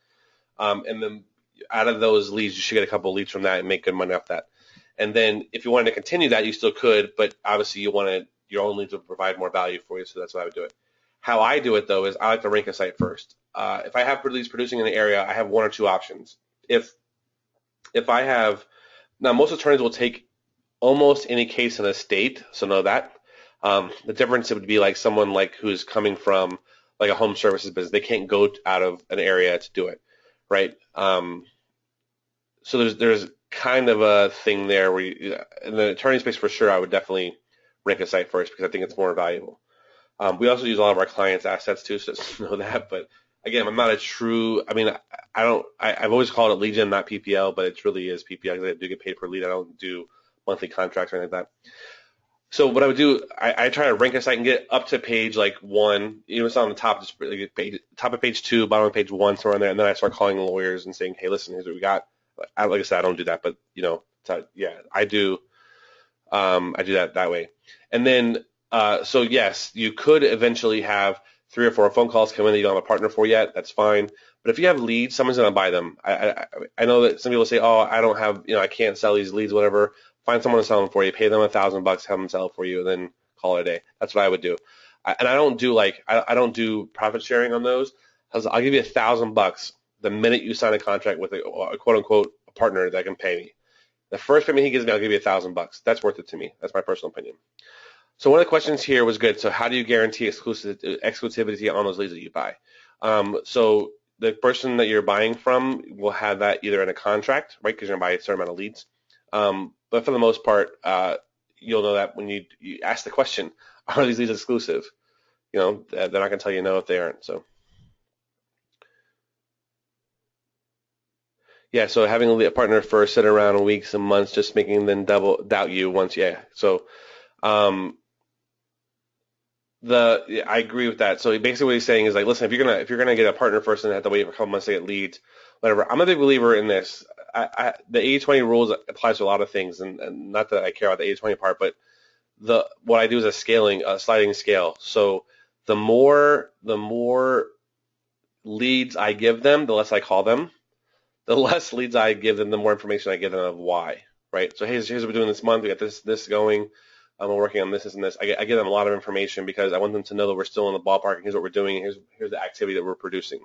S1: And then out of those leads, you should get a couple of leads from that and make good money off that. And then if you wanted to continue that, you still could, but obviously you wanted your own leads to provide more value for you, so that's why I would do it. How I do it though is I like to rank a site first. If I have leads producing in an area, I have one or two options. If I have, now most attorneys will take almost any case in a state, so know that. The difference would be like someone who's coming from like a home services business. They can't go out of an area to do it, right? So there's kind of a thing there where in the attorney space for sure, I would definitely rank a site first because I think it's more valuable. We also use a lot of our clients' assets too, so just know that. But again, I'm not a true. I mean, I've always called it lead gen, not PPL, but it really is PPL because I do get paid per lead. I don't do monthly contracts or anything like that. So what I would do, I try to rank a site and get up to page like 1. It's on the top, just top of page 2, bottom of page 1, somewhere in there, and then I start calling lawyers and saying, hey, listen, here's what we got. Like I said, I don't do that, but I do. I do that way, and then. So yes, you could eventually have 3 or 4 phone calls come in that you don't have a partner for yet. That's fine. But if you have leads, someone's going to buy them. I know that some people say, oh, I don't have, I can't sell these leads, whatever. Find someone to sell them for you. Pay them $1,000, have them sell it for you, and then call it a day. That's what I would do. And I don't do I don't do profit sharing on those. I'll give you $1,000 the minute you sign a contract with a quote unquote partner that can pay me. The first payment he gives me, I'll give you $1,000. That's worth it to me. That's my personal opinion. So one of the questions here was good. So how do you guarantee exclusivity on those leads that you buy? So the person that you're buying from will have that either in a contract, right? Because you're going to buy a certain amount of leads. But for the most part, you'll know that when you ask the question, are these leads exclusive? You know, they're not going to tell you no if they aren't. So. Yeah, so having a partner first sit around weeks and months, just making them doubt you once, yeah. So, I agree with that. So basically, what he's saying is like, listen, if you're gonna get a partner first and have to wait for a couple months to get leads, whatever. I'm a big believer in this. The 80-20 rules applies to a lot of things, and not that I care about the 80-20 part, but what I do is a sliding scale. So the more leads I give them, the less I call them. The less leads I give them, the more information I give them of why, right? So here's what we're doing this month. We got this going. We're working on this and this. I give them a lot of information because I want them to know that we're still in the ballpark and here's what we're doing. Here's the activity that we're producing.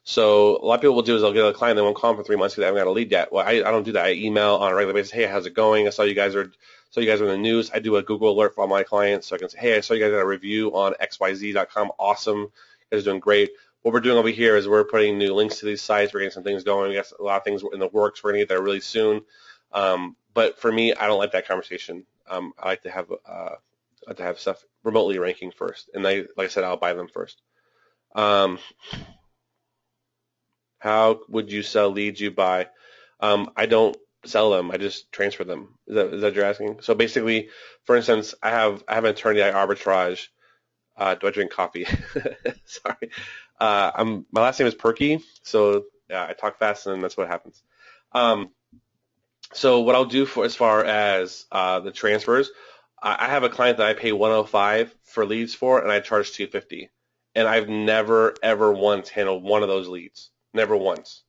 S1: So a lot of people will do is they'll get a client, they won't call them for 3 months because they haven't got a lead yet. Well, I don't do that. I email on a regular basis. Hey, how's it going? I saw you guys are in the news. I do a Google alert for all my clients so I can say, hey, I saw you guys got a review on xyz.com. Awesome. You guys are doing great. What we're doing over here is we're putting new links to these sites. We're getting some things going. We got a lot of things in the works. We're going to get there really soon. But for me, I don't like that conversation. I like to have stuff remotely ranking first. And like I said, I'll buy them first. How would you sell leads you buy? I don't sell them. I just transfer them. Is that what you're asking? So basically, for instance, I have an attorney I arbitrage. Do I drink coffee? Sorry. My last name is Perky, so I talk fast and that's what happens. So what I'll do as far as the transfers, I have a client that I pay $105 for leads for, and I charge $250, and I've never ever once handled one of those leads. Never once.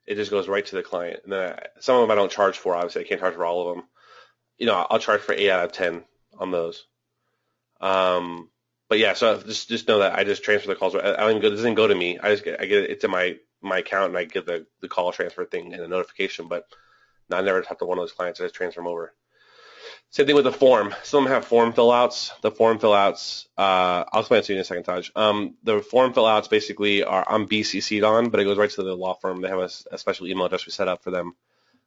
S1: It just goes right to the client. And then some of them I don't charge for. Obviously, I can't charge for all of them. You know, I'll charge for 8 out of 10 on those. But yeah, so just know that I just transfer the calls. It doesn't go to me. I get it to my account, and I get the call transfer thing and a notification. But no, I never talked to one of those clients. I just transfer them over. Same thing with the form. Some of them have form fill outs. The form fill outs, I'll explain it to you in a second, Taj. The form fill outs basically I'm BCC'd on, but it goes right to the law firm. They have a special email address we set up for them,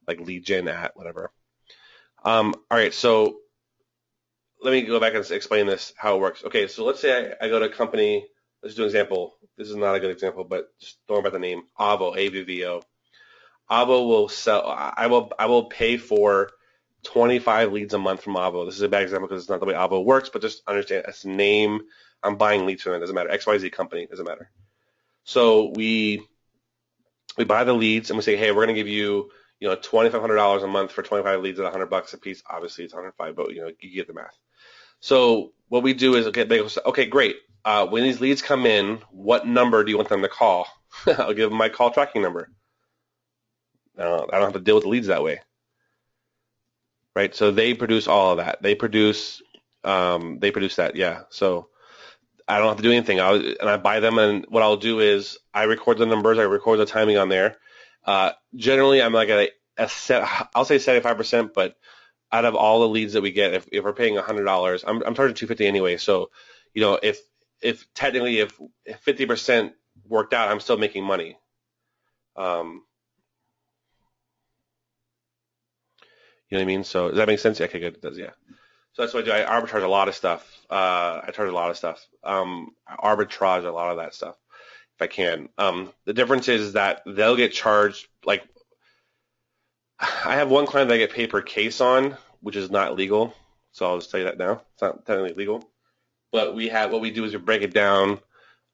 S1: like leadgen at whatever. All right, so let me go back and explain this, how it works. Okay, so let's say I go to a company. Let's do an example. This is not a good example, but just don't worry about the name. Avo, AVVO. Avo will sell. I will pay for 25 leads a month from Avo. This is a bad example because it's not the way Avo works, but just understand it's a name. I'm buying leads from it. It doesn't matter. XYZ company, doesn't matter. So we buy the leads and we say, hey, we're going to give you, $2,500 a month for 25 leads at $100 a piece. Obviously, it's 105, but you get the math. So what we do is, okay, great. When these leads come in, what number do you want them to call? I'll give them my call tracking number. I don't have to deal with the leads that way. Right, so they produce all of that. They produce that, yeah. So I don't have to do anything. I buy them, and what I'll do is I record the numbers, I record the timing on there. Generally, I'm like I'll say 75%, but out of all the leads that we get, if we're paying $100, I'm charging $250 anyway. So, if technically if 50% worked out, I'm still making money. You know what I mean? So does that make sense? Okay, good. It does, yeah. So that's what I do. I arbitrage a lot of stuff. I charge a lot of stuff. I arbitrage a lot of that stuff if I can. The difference is that they'll get charged. Like, I have one client that I get paid per case on, which is not legal. So I'll just tell you that now. It's not technically legal. But what we do is we break it down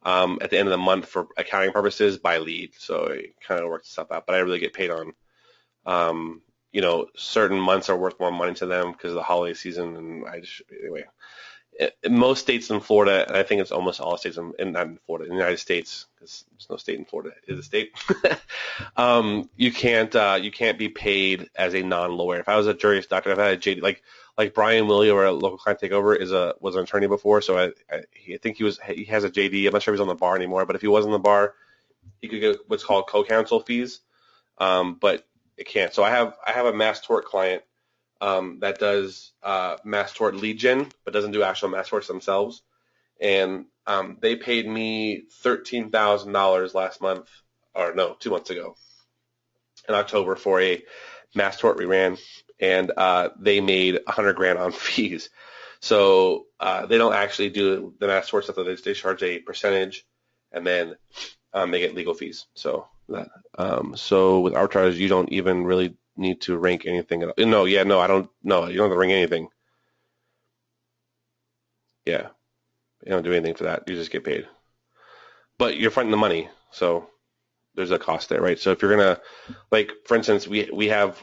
S1: at the end of the month for accounting purposes by lead. So it kind of works stuff out. But I really get paid on certain months are worth more money to them because of the holiday season. And anyway, in most states in Florida, and I think it's almost all states not in Florida, in the United States, because there's no state in Florida, is a state. You can't be paid as a non-lawyer. If I was a juris doctor, if I had a JD, like like Brian Willie over at Local Client Takeover was an attorney before, so I think he has a JD. I'm not sure if he's on the bar anymore, but if he was on the bar, he could get what's called co-counsel fees, but it can't. So I have a mass tort client that does mass tort lead gen, but doesn't do actual mass torts themselves, and they paid me $13,000 last month, or no, 2 months ago, in October for a mass tort we ran, and they made $100,000 on fees. So they don't actually do the mass tort stuff. They charge a percentage, and then they get legal fees. So so with arbitrage, you don't even really need to rank anything. No, I don't. No, you don't have to rank anything. Yeah, you don't do anything for that. You just get paid, but you're fronting the money, so there's a cost there, right? So if you're gonna, like, for instance, we have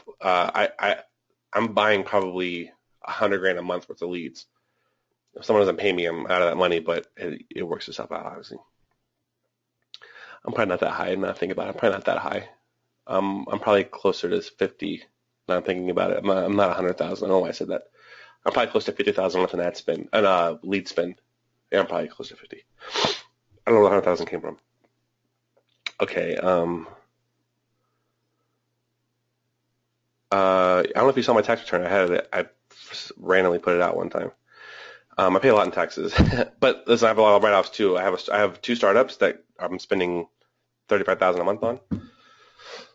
S1: I'm buying probably $100,000 a month worth of leads. If someone doesn't pay me, I'm out of that money, but it works itself out, obviously. I'm probably not that high. I'm not thinking about it. I'm probably not that high. I'm probably closer to 50. Now I'm thinking about it. I'm not 100,000. I don't know why I said that. I'm probably close to 50,000 with an ad spend and lead spend. Yeah, I'm probably close to 50. I don't know where 100,000 came from. Okay. I don't know if you saw my tax return. I randomly put it out one time. I pay a lot in taxes, but listen, I have a lot of write-offs too. I have 2 startups that I'm spending $35,000 a month on.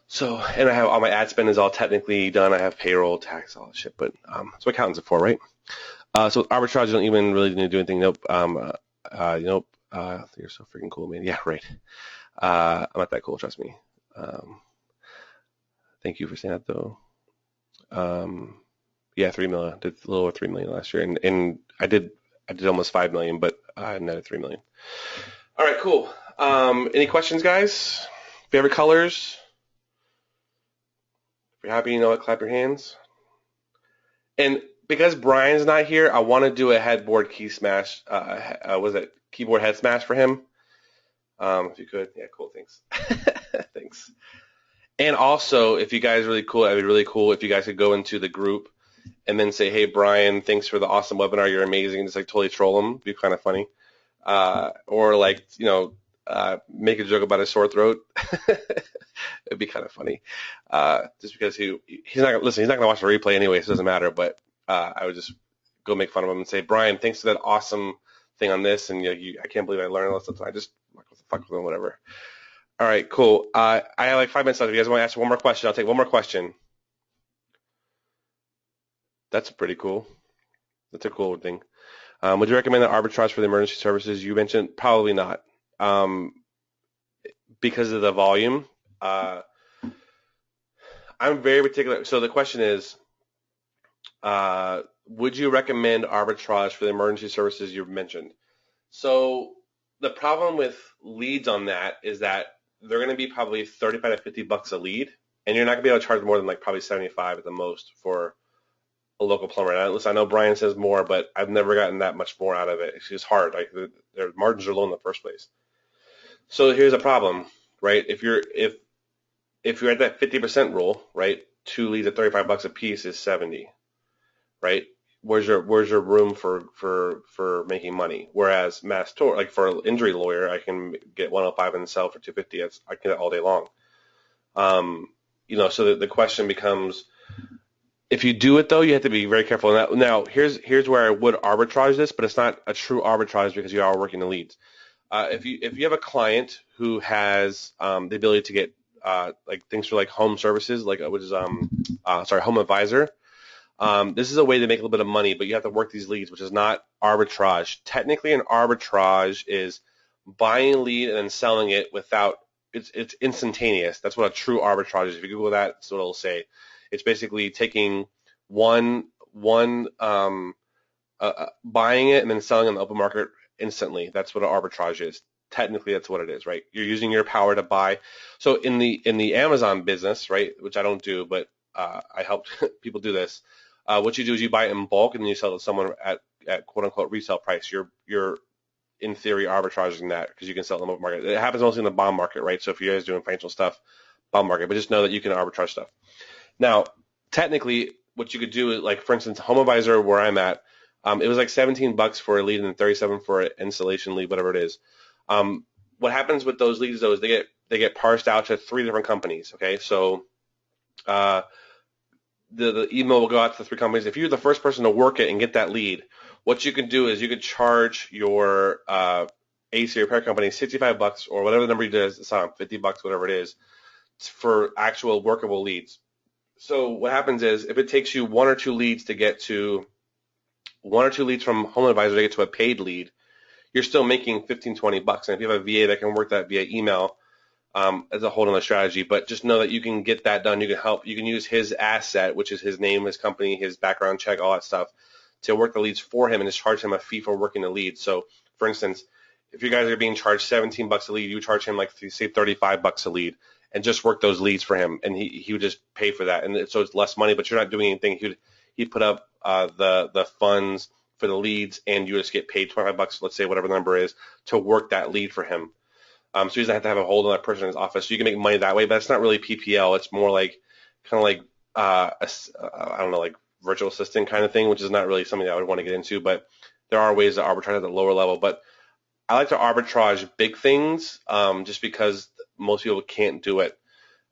S1: So, and I have all my ad spend is all technically done. I have payroll, tax, all that shit. But that's what accountants are for, right? So arbitrage, you don't even really need to do anything. Nope. Nope. You're so freaking cool, man. Yeah, right. I'm not that cool, trust me. Thank you for saying that, though. Yeah, 3 million. Did a little over 3 million last year, and I did almost 5 million, but I netted 3 million. All right, cool. Any questions, guys? Favorite colors? If you're happy, you know what, clap your hands. And because Brian's not here, I want to do a headboard key smash. Keyboard head smash for him? If you could. Yeah, cool. Thanks. Thanks. And also, if you guys are really cool, it'd be really cool if you guys could go into the group and then say, hey, Brian, thanks for the awesome webinar. You're amazing. Just like totally troll him. It'd be kind of funny. Or like, make a joke about his sore throat. It'd be kind of funny. Just because he's not going to watch the replay anyway, so it doesn't matter. But I would just go make fun of him and say, Brian, thanks for that awesome thing on this. And I can't believe I learned all this stuff. I just fuck with him, whatever. All right, cool. I have like 5 minutes left. If you guys want to ask one more question, I'll take one more question. That's pretty cool. That's a cool thing. Would you recommend that arbitrage for the emergency services? You mentioned probably not, because of the volume. I'm very particular. So the question is, would you recommend arbitrage for the emergency services you've mentioned? So the problem with leads on that is that they're going to be probably $35 to $50 a lead, and you're not going to be able to charge more than like probably 75 at the most for a local plumber. And I know Brian says more, but I've never gotten that much more out of it. It's just hard. Like their margins are low in the first place. So here's a problem, right? If you're at that 50% rule, right? 2 leads at $35 a piece is 70, right? Where's your room for making money? Whereas mass tort, like for an injury lawyer, I can get 105 and sell for 250. I can get it all day long. So the question becomes, if you do it though, you have to be very careful. Now here's where I would arbitrage this, but it's not a true arbitrage because you are working the leads. If you have a client who has the ability to get like things for like home services, like which is home advisor. This is a way to make a little bit of money, but you have to work these leads, which is not arbitrage. Technically, an arbitrage is buying a lead and then selling it without it's instantaneous. That's what a true arbitrage is. If you Google that, that's what it'll say. It's basically taking one buying it and then selling it in the open market instantly. That's what an arbitrage is. Technically, that's what it is, right? You're using your power to buy. So in the Amazon business, right, which I don't do, but I help people do this. What you do is you buy it in bulk and then you sell it to someone at quote unquote resale price. You're in theory arbitraging that because you can sell them open market. It happens mostly in the bond market, right? So if you guys doing financial stuff, bond market, but just know that you can arbitrage stuff. Now, technically, what you could do is, like, for instance, HomeAdvisor, where I'm at, it was like $17 for a lead and then $37 for an installation lead, whatever it is. What happens with those leads, though, is they get parsed out to 3 different companies. Okay, so the email will go out to the 3 companies. If you're the first person to work it and get that lead, what you can do is you could charge your AC repair company $65 or whatever the number you do is, $50, whatever it is, for actual workable leads. So what happens is, if it takes you 1 or 2 leads to get to 1 or 2 leads from HomeAdvisor to get to a paid lead, you're still making $15-20. And if you have a VA that can work that via email, as a whole other strategy. But just know that you can get that done. You can help. You can use his asset, which is his name, his company, his background check, all that stuff, to work the leads for him and just charge him a fee for working the lead. So, for instance, if you guys are being charged $17 a lead, you charge him, like, say, $35 a lead, and just work those leads for him, and he would just pay for that. And so it's less money, but you're not doing anything. He'd put up the funds for the leads, and you just get paid $25, let's say, whatever the number is, to work that lead for him. So he doesn't have to have a whole other person in his office. So you can make money that way, but it's not really PPL. It's more like kind of like I don't know, like virtual assistant kind of thing, which is not really something that I would want to get into. But there are ways to arbitrage at the lower level. But I like to arbitrage big things just because most people can't do it.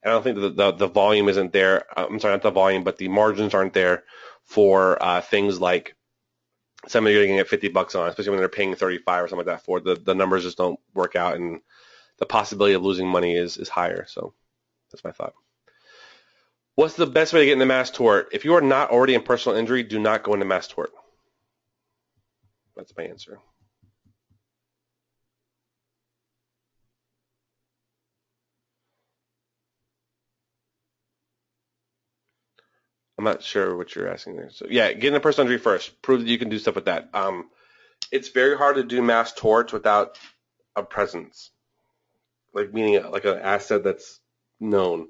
S1: And I don't think that the volume isn't there. I'm sorry, not the volume, but the margins aren't there for things like somebody you're going to get $50 on, especially when they're paying 35 or something like that for. The numbers just don't work out, and the possibility of losing money is higher. So that's my thought. What's the best way to get into mass tort? If you are not already in personal injury, do not go into mass tort. That's my answer. I'm not sure what you're asking there. So yeah, get into personal injury first. Prove that you can do stuff with that. It's very hard to do mass torts without a presence, like meaning like an asset that's known.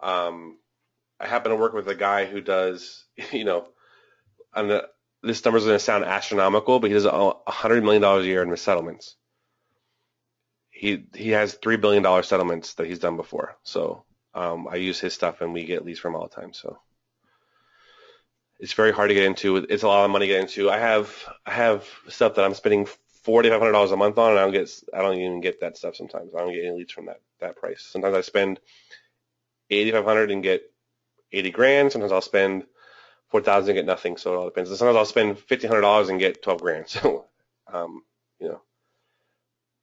S1: I happen to work with a guy who does, and this number is going to sound astronomical, but he does $100 million a year in settlements. He has $3 billion settlements that he's done before. So I use his stuff, and we get leads from him all the time. So it's very hard to get into. It's a lot of money to get into. I have stuff that I'm spending $4,500 a month on, and I don't even get that stuff sometimes. I don't get any leads from that price. Sometimes I spend $8,500 and get 80 grand. Sometimes I'll spend $4,000 and get nothing. So it all depends. Sometimes I'll spend $1,500 and get 12 grand. So,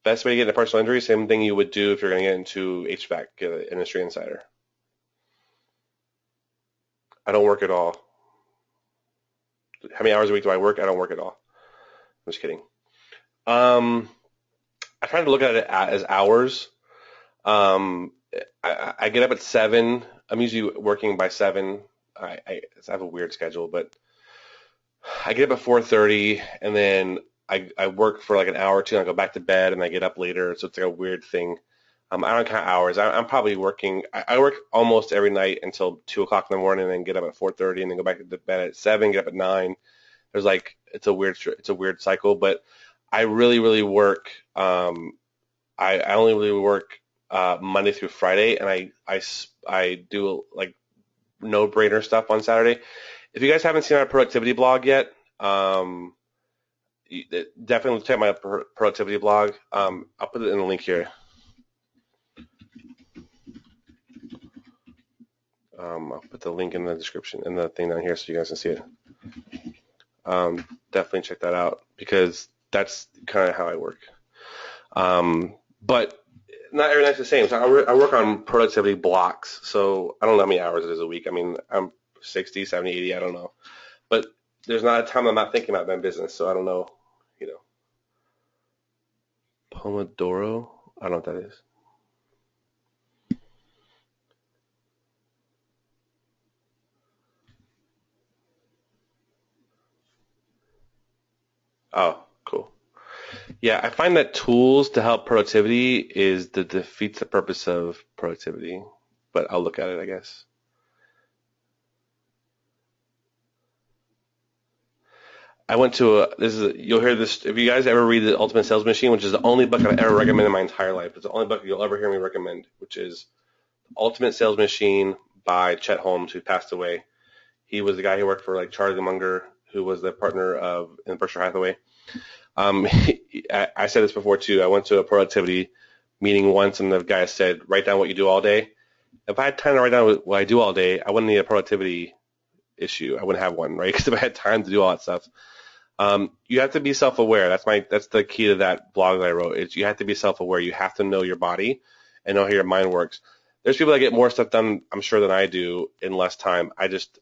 S1: best way to get into personal injury, same thing you would do if you're going to get into HVAC, get an industry insider. I don't work at all. How many hours a week do I work? I don't work at all. I'm just kidding. I try to look at it as hours. I get up at 7. I'm usually working by 7. I have a weird schedule, but I get up at 4:30, and then I work for like an hour or two, and I go back to bed, and I get up later, so it's like a weird thing. I don't count hours. I'm probably working. I work almost every night until 2 o'clock in the morning, and then get up at 4:30, and then go back to bed at 7, get up at 9. There's like it's a weird cycle, but I really work. I only really work Monday through Friday, and I do like no-brainer stuff on Saturday. If you guys haven't seen our productivity blog yet, definitely check my productivity blog. I'll put it in the link here. I'll put the link in the description in the thing down here so you guys can see it. Definitely check that out because that's kind of how I work. But not every night's the same. So I work on productivity blocks. So I don't know how many hours it is a week. I mean, I'm 60, 70, 80, I don't know. But there's not a time I'm not thinking about my business, so I don't know, Pomodoro? I don't know what that is. Oh, cool. Yeah, I find that tools to help productivity defeats the purpose of productivity, but I'll look at it, I guess. I went to you'll hear this, if you guys ever read The Ultimate Sales Machine, which is the only book I've ever recommended in my entire life. It's the only book you'll ever hear me recommend, which is Ultimate Sales Machine by Chet Holmes, who passed away. He was the guy who worked for like Charlie Munger, who was the partner of in Berkshire Hathaway. I said this before too. I went to a productivity meeting once, and the guy said, "Write down what you do all day." If I had time to write down what I do all day, I wouldn't need a productivity issue. I wouldn't have one, right? Because if I had time to do all that stuff, you have to be self-aware. That's the key to that blog that I wrote. Is you have to be self-aware. You have to know your body and know how your mind works. There's people that get more stuff done, I'm sure, than I do in less time.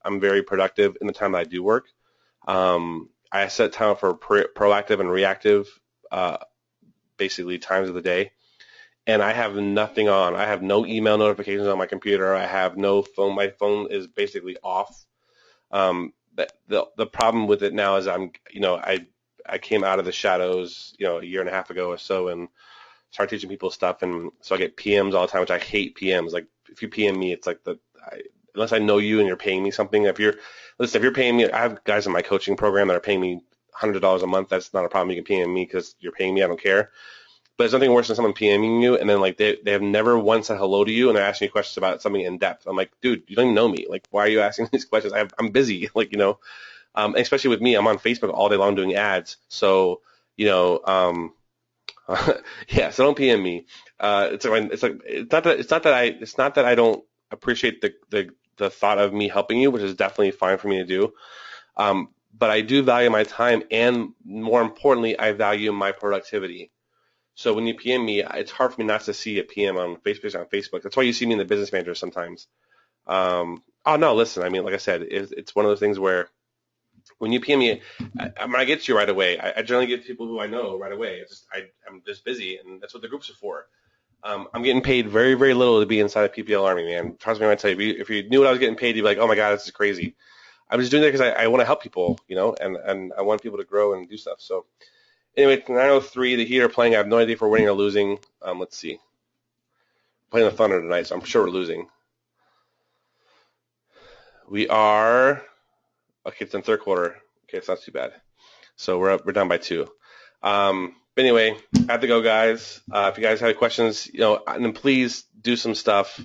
S1: I'm very productive in the time that I do work. I set time for proactive and reactive, basically times of the day. And I have nothing on. I have no email notifications on my computer. I have no phone. My phone is basically off. The problem with it now is I came out of the shadows, a year and a half ago or so, and started teaching people stuff, and so I get PMs all the time, which I hate PMs. Like if you PM me, it's like unless I know you and you're paying me something. If you're paying me, I have guys in my coaching program that are paying me $100 a month. That's not a problem. You can PM me because you're paying me. I don't care. But there's nothing worse than someone PMing you and then like they have never once said hello to you and they're asking you questions about something in depth. I'm like, dude, you don't even know me. Like, why are you asking these questions? I'm busy. Like, especially with me, I'm on Facebook all day long doing ads. So, yeah, so don't PM me. It's not that I don't appreciate the thought of me helping you, which is definitely fine for me to do. But I do value my time, and more importantly, I value my productivity. So when you PM me, it's hard for me not to see a PM on Facebook. That's why you see me in the Business Manager sometimes. Oh no, listen. I mean, like I said, it's one of those things where when you PM me, I get to you right away. I generally get people who I know right away. I'm just busy, and that's what the groups are for. I'm getting paid very, very little to be inside of PPL Army, man. Trust me when I tell you, if you knew what I was getting paid, you'd be like, oh my God, this is crazy. I'm just doing that because I want to help people, and I want people to grow and do stuff. So anyway, 9:03, the Heat are playing. I have no idea if we're winning or losing. Let's see. We're playing the Thunder tonight, so I'm sure we're losing. We are. Okay, it's in third quarter. Okay, it's not too bad. So we're down by 2. But anyway, I have to go, guys. If you guys have any questions, and then please do some stuff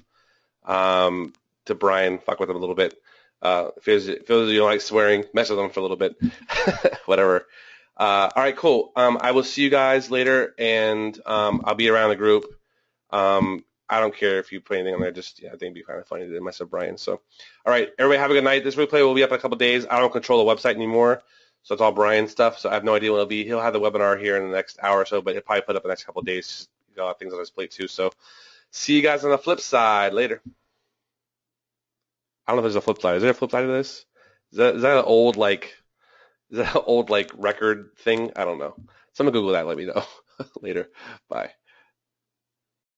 S1: to Brian. Fuck with him a little bit. If you don't like swearing, mess with him for a little bit. Whatever. All right, cool. I will see you guys later, and I'll be around the group. I don't care if you put anything on there. I think it'd be kind of funny to mess up Brian. So, all right, everybody have a good night. This replay will be up in a couple of days. I don't control the website anymore, so it's all Brian's stuff. So I have no idea when it'll be. He'll have the webinar here in the next hour or so, but he'll probably put up in the next couple of days. He's got a lot of things on his plate too. So, see you guys on the flip side later. I don't know if there's a flip side. Is there a flip side to this? Is that an old record thing? I don't know. Someone Google that. Let me know later. Bye.